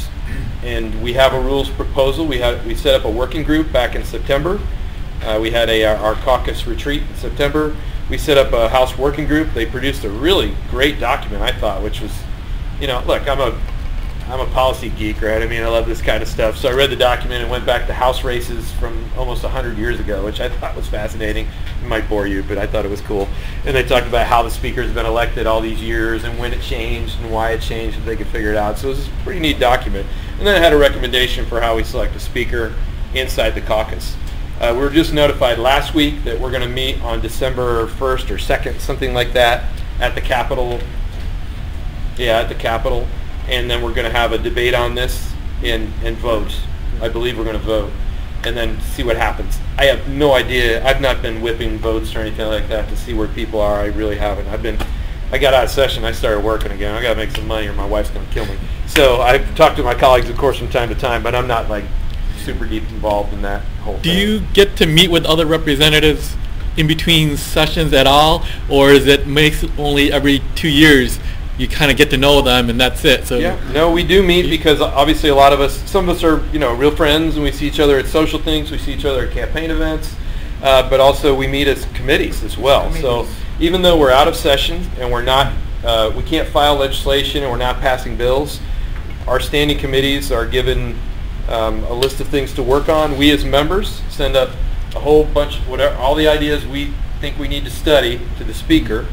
we have a rules proposal. We set up a working group back in September. We had our caucus retreat in September. We set up a House working group. They produced a really great document, I thought, which was, you know, look, I'm a policy geek, right? I mean, I love this kind of stuff. So I read the document and went back to House races from almost 100 years ago, which I thought was fascinating. It might bore you, but I thought it was cool. And they talked about how the Speaker's been elected all these years and when it changed and why it changed, if they could figure it out. So it was a pretty neat document. And then it had a recommendation for how we select a Speaker inside the caucus. We were just notified last week that we're going to meet on December 1st or 2nd, something like that, at the Capitol. Yeah, at the Capitol. And then we're going to have a debate on this and vote. I believe we're going to vote. And then see what happens. I have no idea. I've not been whipping votes or anything like that to see where people are. I really haven't. I got out of session. I started working again. I got to make some money or my wife's going to kill me. So I've talked to my colleagues, of course, from time to time, but I'm not like super deep involved in that whole thing. Do you get to meet with other representatives in between sessions at all, or is it makes only every 2 years you kind of get to know them and that's it? So yeah, no, we do meet because obviously a lot of us, some of us are, you know, real friends, and we see each other at social things, we see each other at campaign events, but also we meet as committees as well. So even though we're out of session and we're not, we can't file legislation and we're not passing bills, our standing committees are given a list of things to work on. We as members send up a whole bunch of whatever, all the ideas we think we need to study to the Speaker,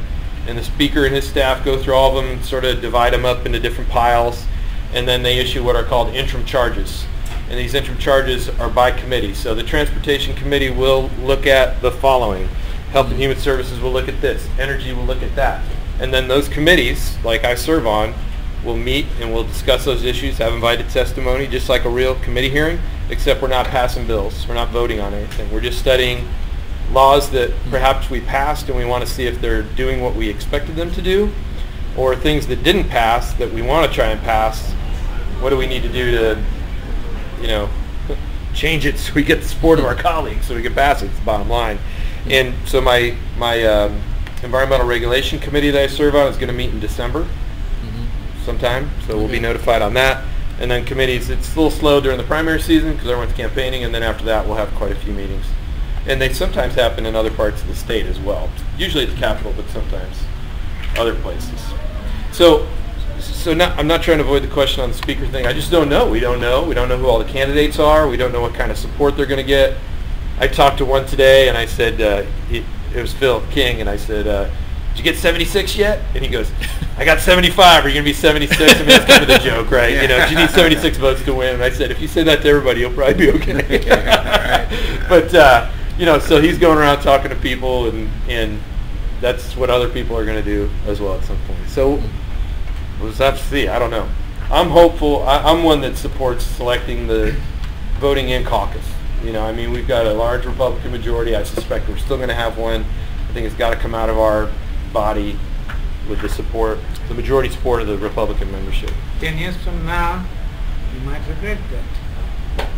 and the Speaker and his staff go through all of them and sort of divide them up into different piles, and then they issue what are called interim charges. And these interim charges are by committee. So the Transportation Committee will look at the following. Health and Human Services will look at this. Energy will look at that. And then those committees, like I serve on, We'll meet and we'll discuss those issues, have invited testimony, just like a real committee hearing, except we're not passing bills. We're not voting on anything. We're just studying laws that perhaps we passed and we want to see if they're doing what we expected them to do, or things that didn't pass that we want to try and pass. What do we need to do to, change it so we get the support of our colleagues so we can pass it? It's the bottom line. And so my environmental regulation committee that I serve on is going to meet in December sometime, so we'll be notified on that. And then committees, it's a little slow during the primary season because everyone's campaigning, and then after that we'll have quite a few meetings. And they sometimes happen in other parts of the state as well. Usually at the Capitol, but sometimes other places. So I'm not trying to avoid the question on the speaker thing. I just don't know. We don't know. We don't know who all the candidates are. We don't know what kind of support they're going to get. I talked to one today, and I said, it was Phil King, and I said, did you get 76 yet? And he goes, I got 75. Are you going to be 76? I mean, that's kind of the joke, right? You need 76 votes to win. And I said, if you say that to everybody, you'll probably be okay. But, so he's going around talking to people, and that's what other people are going to do as well at some point. So we'll just have to see. I don't know. I'm hopeful. I'm one that supports selecting the voting in caucus. We've got a large Republican majority. I suspect we're still going to have one. I think it's got to come out of our body with the majority support of the Republican membership. 10 years from now, you might regret that.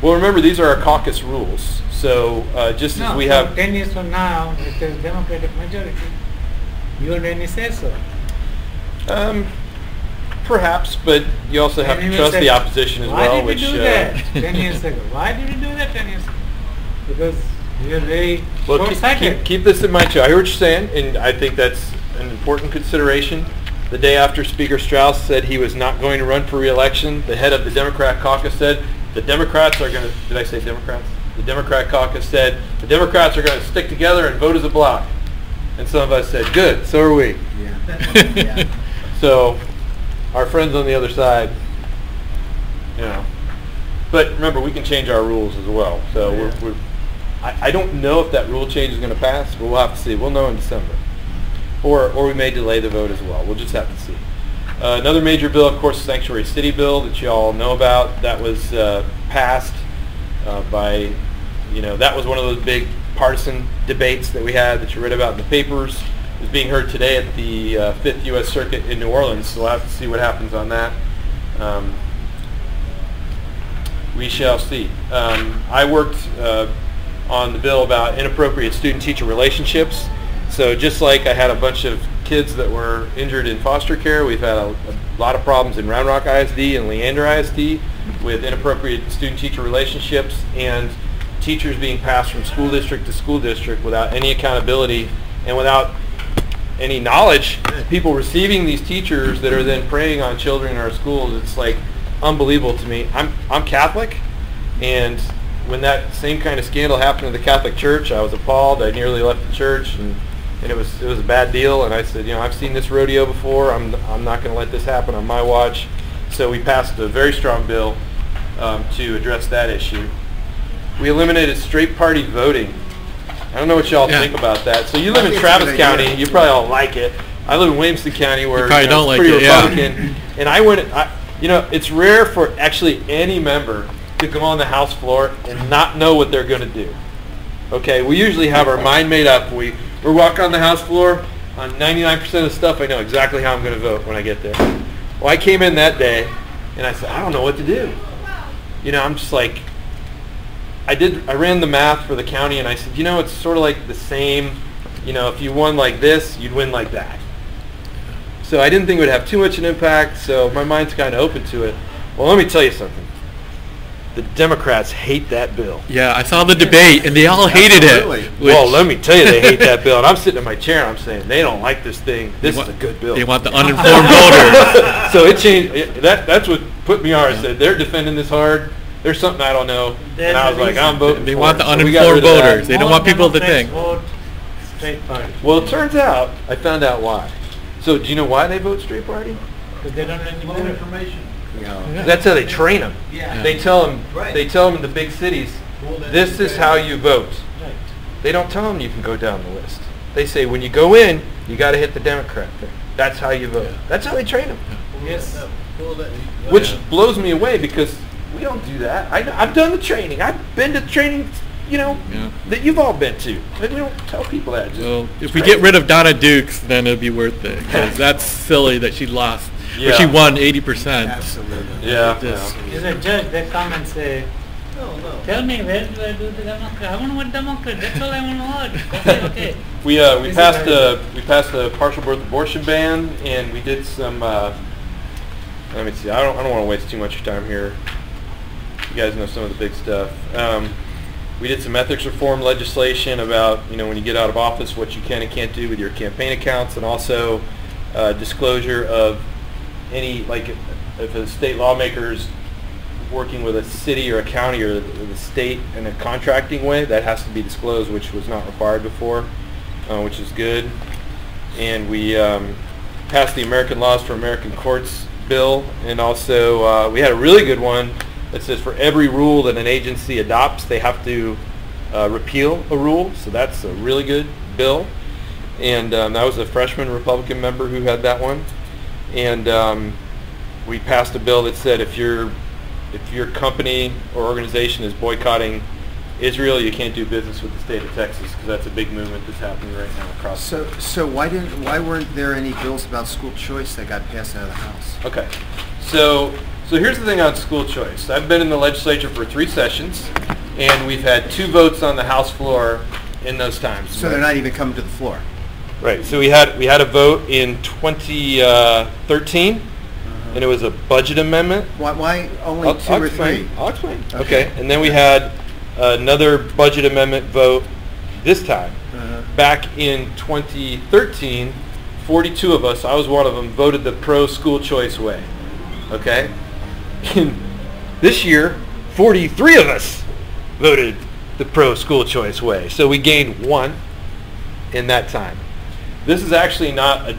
Well, remember, these are our caucus rules. So just as we have... 10 years from now, if there's Democratic majority, you won't any say so. Perhaps, but you also have to trust the opposition as well. Why did you do that 10 years ago? Why did you do that 10 years ago? Because you're very short-sighted. Keep this in mind too. I hear what you're saying, and I think that's an important consideration. The day after Speaker Strauss said he was not going to run for re-election, the head of the Democrat caucus said the Democrats are going to, did I say Democrats? The Democrat caucus said the Democrats are going to stick together and vote as a bloc. And some of us said, good, so are we. Yeah. So our friends on the other side, But remember, we can change our rules as well. So I don't know if that rule change is going to pass, but we'll have to see. We'll know in December. Or we may delay the vote as well. We'll just have to see. Another major bill, of course, the Sanctuary City bill that you all know about. That was passed by, that was one of those big partisan debates that we had that you read about in the papers. It was being heard today at the 5th U.S. Circuit in New Orleans, so we'll have to see what happens on that. We shall see. I worked on the bill about inappropriate student-teacher relationships. So just like I had a bunch of kids that were injured in foster care, we've had a lot of problems in Round Rock ISD and Leander ISD with inappropriate student-teacher relationships and teachers being passed from school district to school district without any accountability and without any knowledge. People receiving these teachers that are then preying on children in our schools, it's like unbelievable to me. I'm Catholic, and when that same kind of scandal happened in the Catholic Church, I was appalled. I nearly left the church, and it was a bad deal. And I said, I've seen this rodeo before. I'm not going to let this happen on my watch. So we passed a very strong bill to address that issue. We eliminated straight party voting. I don't know what y'all think about that. So you live in Travis County. You probably all like it. I live in Williamson County, where it's pretty Republican. And I went. It's rare for actually any member to go on the House floor and not know what they're going to do. Okay, we usually have our mind made up. We're walking on the House floor. On 99% of the stuff, I know exactly how I'm going to vote when I get there. Well, I came in that day, and I said, I don't know what to do. I'm just like, I ran the math for the county, and I said, it's sort of like the same, if you won like this, you'd win like that. So I didn't think it would have too much an impact, so my mind's kind of open to it. Well, let me tell you something. The Democrats hate that bill. Yeah, I saw the debate, and they all hated it. Well, let me tell you, they hate that bill. And I'm sitting in my chair, and I'm saying, they don't like this thing. This is a good bill. They want the uninformed voters. So it changed. That's what put me on. I said, they're defending this hard. There's something I don't know. And I was like, I'm voting They want the uninformed voters. They don't want people to think. Straight party. Well, it turns out, I found out why. So do you know why they vote straight party? Because they don't have any more information. That's how they train them. Yeah. They tell them in the big cities, this is how you vote. Right. They don't tell them you can go down the list. They say when you go in, you got to hit the Democrat thing. That's how you vote. That's how they train them. Yes. Which blows me away because we don't do that. I've done the training. I've been to the training, that you've all been to. But we don't tell people that. Well, if we get rid of Donna Dukes, then it'll be worth it. Because that's silly that she lost. Yeah. But she won 80%. Absolutely. Yeah. As a judge, they come and say, tell me where do I do the democrat? I want to vote Democrat. That's all I want to vote. Okay. We passed a partial birth abortion ban, and we did some. Let me see. I don't want to waste too much time here. You guys know some of the big stuff. We did some ethics reform legislation about when you get out of office, what you can and can't do with your campaign accounts, and also disclosure of any, like, if a state lawmaker's working with a city or a county or the state in a contracting way, that has to be disclosed, which was not required before, which is good. And we passed the American Laws for American Courts bill, and also we had a really good one that says for every rule that an agency adopts, they have to repeal a rule. So that's a really good bill. And that was a freshman Republican member who had that one. And we passed a bill that said if your company or organization is boycotting Israel, you can't do business with the state of Texas, because that's a big movement that's happening right now across. So why weren't there any bills about school choice that got passed out of the House? Okay, so here's the thing on school choice. I've been in the legislature for 3 sessions, and we've had 2 votes on the House floor in those times. So they're not even coming to the floor. Right. So we had a vote in 2013. And it was a budget amendment. Why only 2 or 3? I'll explain. Okay. And then we had another budget amendment vote this time. Back in 2013, 42 of us, I was one of them, voted the pro-school choice way. Okay? This year, 43 of us voted the pro-school choice way. So we gained 1 in that time. This is actually not a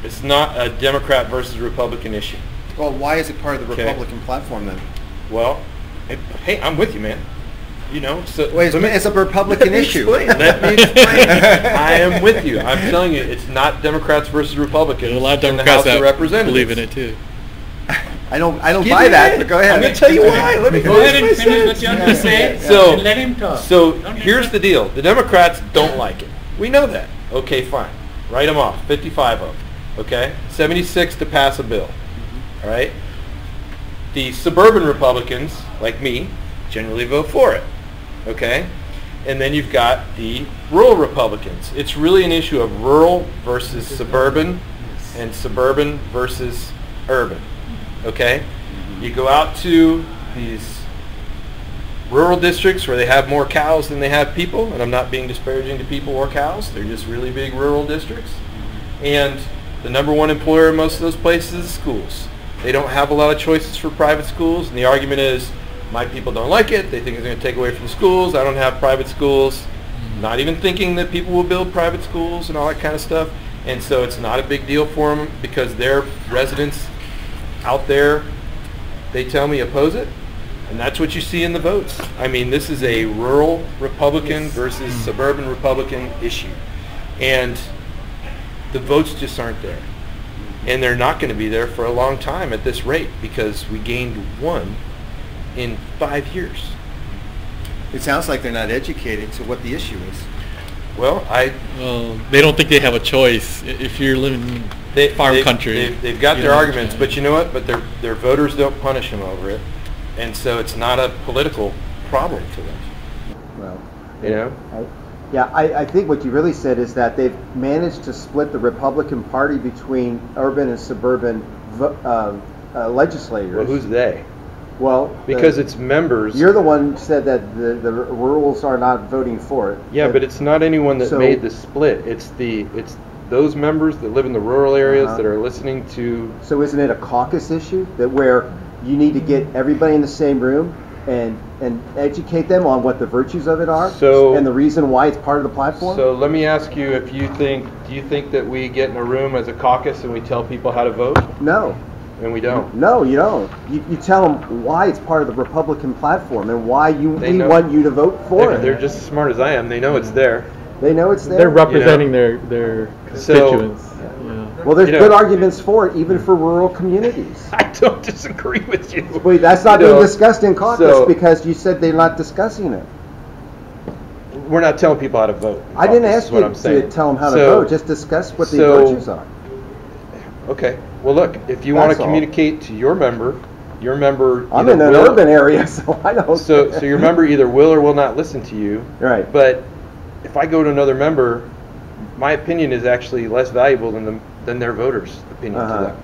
It's not a Democrat versus Republican issue. Well, why is it part of the Republican platform then? Well, hey, I'm with you, man. So wait, it's a Republican issue. Let me explain. I am with you. I'm telling you, it's not Democrats versus Republicans. There's a lot of in the Democrats House of Representatives. believe in it too. I don't buy that. But go ahead. I'm going to tell you why. Let me go ahead and finish what you have to say. And let him talk. So here's the deal: the Democrats don't like it. We know that. Okay, fine. Write them off. 55 of them. Okay, 76 to pass a bill. All right. The suburban Republicans, like me, generally vote for it. Okay, and then you've got the rural Republicans. It's really an issue of rural versus suburban, and suburban versus urban. Okay, you go out to these rural districts where they have more cows than they have people, and I'm not being disparaging to people or cows. They're just really big rural districts, and the number 1 employer in most of those places is schools. They don't have a lot of choices for private schools, and the argument is, my people don't like it. They think it's going to take away from schools. I don't have private schools. Not even thinking that people will build private schools and all that kind of stuff. And so it's not a big deal for them because their residents out there, they tell me, oppose it. And that's what you see in the votes. I mean, this is a rural Republican versus suburban Republican issue. And the votes just aren't there. And they're not going to be there for a long time at this rate because we gained 1 in 5 years. It sounds like they're not educated to what the issue is. Well, they don't think they have a choice if you're living in farm country. They've got their arguments, but you know what? But their voters don't punish them over it. And so it's not a political problem to them. Well, I think what you really said is that they've managed to split the Republican Party between urban and suburban legislators. Well, who's they? Well, because it's members. You're the one who said that the rurals are not voting for it. Yeah, but it's not anyone that made the split. It's those members that live in the rural areas that are listening to. So isn't it a caucus issue that where you need to get everybody in the same room and educate them on what the virtues of it are and the reason why it's part of the platform? So let me ask you, do you think that we get in a room as a caucus and we tell people how to vote? No. And we don't. No, you don't. You tell them why it's part of the Republican platform and why we want you to vote for it. They're just as smart as I am. They know it's there. They know it's there. They're representing their constituents. Well, there's good arguments for it, even for rural communities. I don't disagree with you. Wait, that's not being discussed in caucus because you said they're not discussing it. We're not telling people how to vote. I didn't ask you to tell them how to vote. Just discuss what the virtues are. Okay. Well, look, if you want to communicate to your member. I'm in an urban area, so I don't. So your member either will or will not listen to you. Right. But if I go to another member, my opinion is actually less valuable than their voters' opinion to them.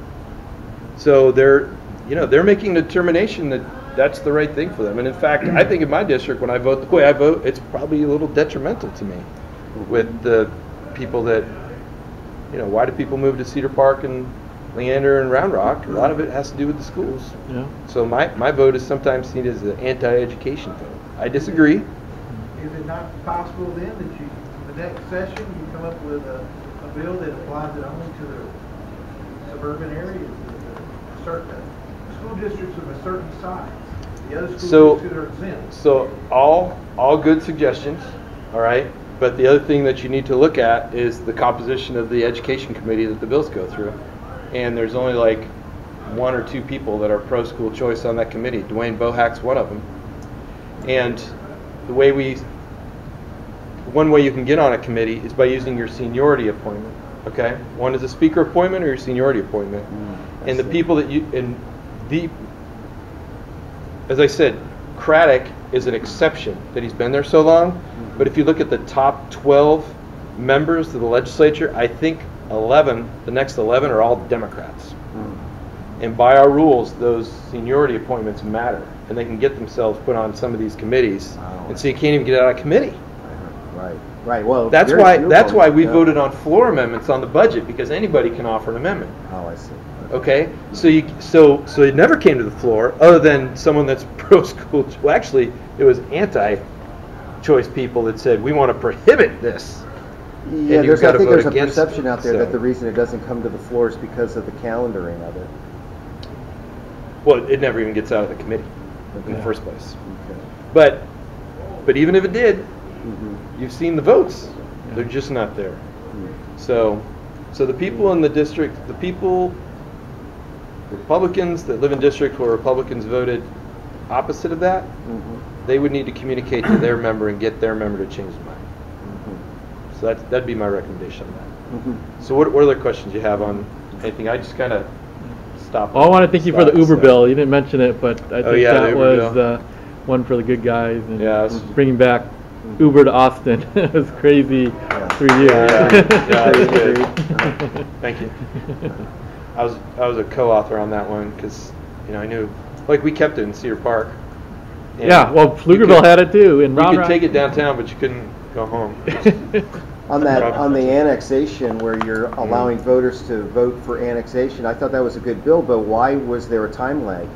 So they're making the determination that that's the right thing for them. And in fact, I think in my district, when I vote the way I vote, it's probably a little detrimental to me with the people that, why do people move to Cedar Park and Leander and Round Rock? A lot of it has to do with the schools. Yeah. So my vote is sometimes seen as an anti-education vote. I disagree. Is it not possible then that you, in the next session, you come up with a bill that applies it only to the suburban areas, certain school districts of a certain size? The other school districts are exempt. So all good suggestions, all right? But the other thing that you need to look at is the composition of the education committee that the bills go through. And there's only like 1 or 2 people that are pro-school choice on that committee. Dwayne Bohack's one of them. And one way you can get on a committee is by using your seniority appointment. Okay, one is a speaker appointment or your seniority appointment. And the people that as I said, Craddock is an exception that he's been there so long. But if you look at the top 12 members of the legislature, I think the next 11 are all Democrats. And by our rules, those seniority appointments matter, and they can get themselves put on some of these committees. And so you can't even get out of committee. Right. Well, that's why we voted on floor amendments on the budget, because anybody can offer an amendment. Oh, I see. Okay, so it never came to the floor, other than someone that's pro-school. Well, actually, it was anti-choice people that said we want to prohibit this. Yeah, I think there's a perception out there that the reason it doesn't come to the floor is because of the calendaring of it. Well, it never even gets out of the committee in the first place. Okay. But even if it did, you've seen the votes. They're just not there. So the people in the district, Republicans that live in district where Republicans voted opposite of that, they would need to communicate to their member and get their member to change their mind. So that'd be my recommendation on that. So what other questions you have on anything? I just kind of stopped. I want to thank you for the Uber bill. You didn't mention it, but I think that was one for the good guys. And bringing back Uber to Austin. It was crazy 3 years. Yeah, it was good. Thank you. I was a co-author on that one because I knew, like, we kept it in Cedar Park. Well, Pflugerville had it too. In you could take it downtown, but you couldn't go home. On the annexation, where you're allowing voters to vote for annexation, I thought that was a good bill, but why was there a time lag?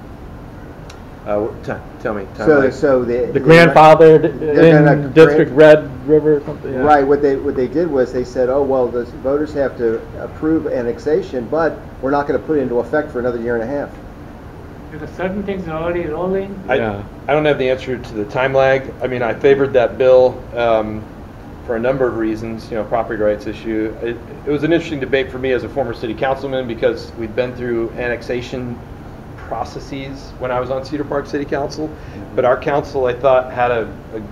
Tell me. So the grandfathered in District Red River or something. Yeah. Right. What they did was they said, oh well, the voters have to approve annexation, but we're not going to put it into effect for another 1.5 years. Because certain things are already rolling. I don't have the answer to the time lag. I mean, I favored that bill for a number of reasons. Property rights issue. It was an interesting debate for me as a former city councilman because we'd been through annexation processes when I was on Cedar Park City Council, but our council, I thought, had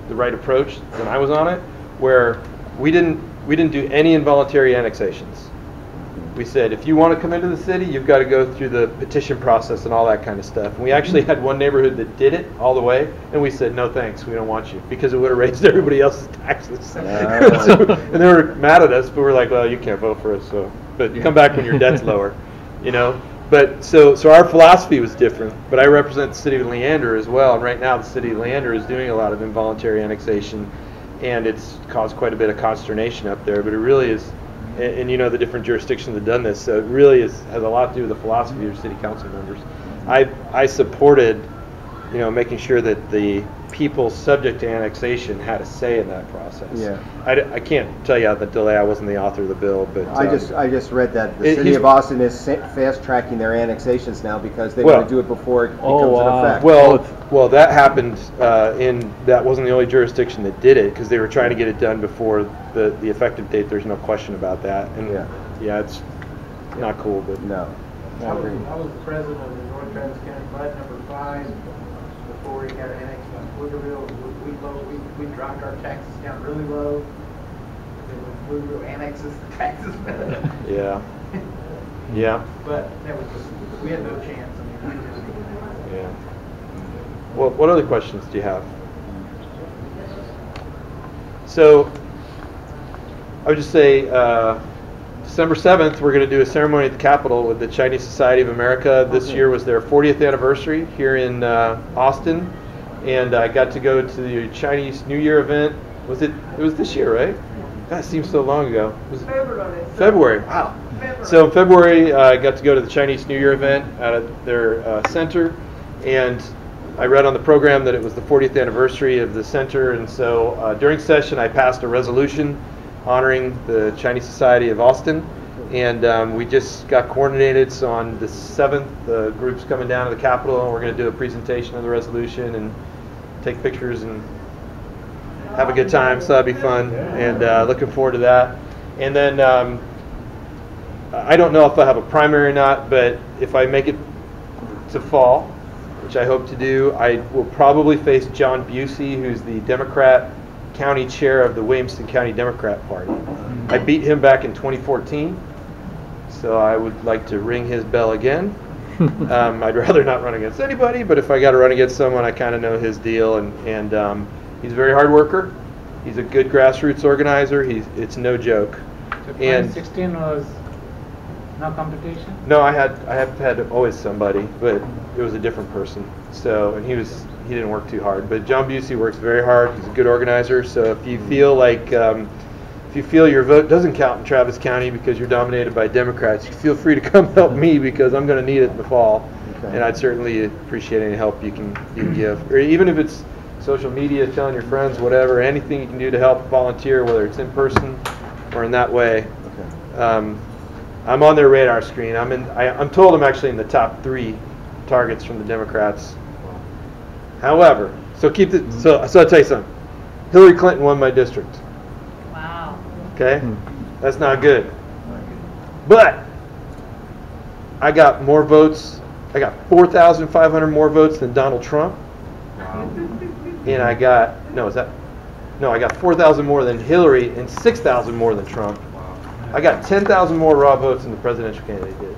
the right approach when I was on it, where we didn't do any involuntary annexations. We said, if you want to come into the city, you've got to go through the petition process and all that kind of stuff. And we actually had one neighborhood that did it all the way, and we said, no thanks, we don't want you, because it would have raised everybody else's taxes. And they were mad at us, but we're like, well, you can't vote for us, but come back when your debt's lower, But so our philosophy was different. But I represent the city of Leander as well, and right now the city of Leander is doing a lot of involuntary annexation, and it's caused quite a bit of consternation up there. But it really is, and the different jurisdictions have done this, so it really has a lot to do with the philosophy of your city council members. I supported making sure that the people subject to annexation had a say in that process. Yeah. I can't tell you the delay. I wasn't the author of the bill, but I just read that the city of Austin is fast tracking their annexations now because they want to do it before it becomes in effect. Well, that happened that wasn't the only jurisdiction that did it because they were trying to get it done before the effective date. There's no question about that. And yeah, it's not cool, but no. I was the president of the North Travis County Bud number 5 before we got annexed by Pflugerville. We dropped our taxes down really low. Then when Pflugerville annexes, the taxes went up. Yeah. Yeah. But that was just, we had no chance. I mean, we just, yeah. Well, what other questions do you have? So, I would just say December 7th, we're going to do a ceremony at the Capitol with the Chinese Society of America. This year was their 40th anniversary here in Austin, and I got to go to the Chinese New Year event. It was this year, right? That seems so long ago. February. Wow. So in February, I got to go to the Chinese New Year event at their center, and I read on the program that it was the 40th anniversary of the center, and so during session I passed a resolution honoring the Chinese Society of Austin, and we just got coordinated. So on the 7th, the group's coming down to the Capitol, and we're going to do a presentation of the resolution and take pictures and have a good time. So that'll be fun, and looking forward to that. And then I don't know if I have a primary or not, but if I make it to fall, which I hope to do, I will probably face John Busey, who's the Democrat county chair of the Williamston County Democrat Party. I beat him back in 2014, so I would like to ring his bell again. I'd rather not run against anybody, but if I got to run against someone, I kind of know his deal, and he's a very hard worker. He's a good grassroots organizer. It's no joke. So 2016 was no competition? No, I have had always somebody, but it was a different person. So, and he didn't work too hard. But John Busey works very hard. He's a good organizer. So if you feel like if you feel your vote doesn't count in Travis County because you're dominated by Democrats, you feel free to come help me because I'm going to need it in the fall. Okay. And I'd certainly appreciate any help you can give, or even if it's social media, telling your friends, whatever, anything you can do to help volunteer, whether it's in person or in that way. Okay. I'm on their radar screen. I'm told I'm actually in the top 3 targets from the Democrats. However, so I'll tell you something. Hillary Clinton won my district. Wow. Okay? That's not good. But I got more votes. I got 4,500 more votes than Donald Trump. Wow. And I got 4,000 more than Hillary and 6,000 more than Trump. I got 10,000 more raw votes than the presidential candidate did.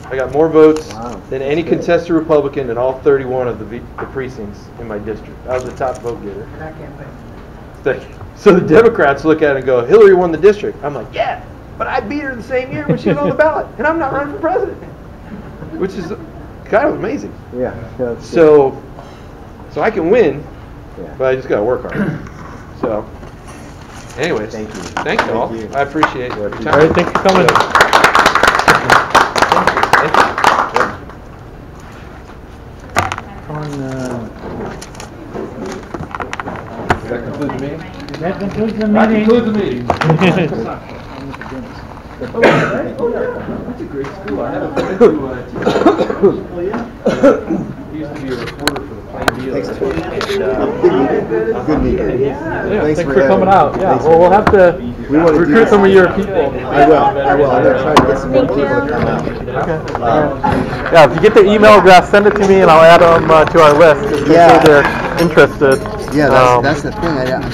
I got more votes than any contested Republican in all 31 of the precincts in my district. I was the top vote getter. So the Democrats look at it and go, Hillary won the district. I'm like, yeah, but I beat her the same year when she was on the ballot, and I'm not running for president, which is kind of amazing. Yeah. So I can win, but I just got to work hard. So. Anyways, thank you all. I appreciate your time. All right, thanks for coming. That concludes the meeting? That concludes the meeting. That concludes the meeting. That's a great school. I had a friend who he used to be a reporter for the Plain Dealer. Good meeting. Yeah, thanks for coming out. Yeah, well, we'll have to recruit some of your people. I will. I'm going to try to get some more people to come out. Okay. Yeah, if you get the email address, send it to me and I'll add them to our list. If they're interested. Yeah, that's the thing.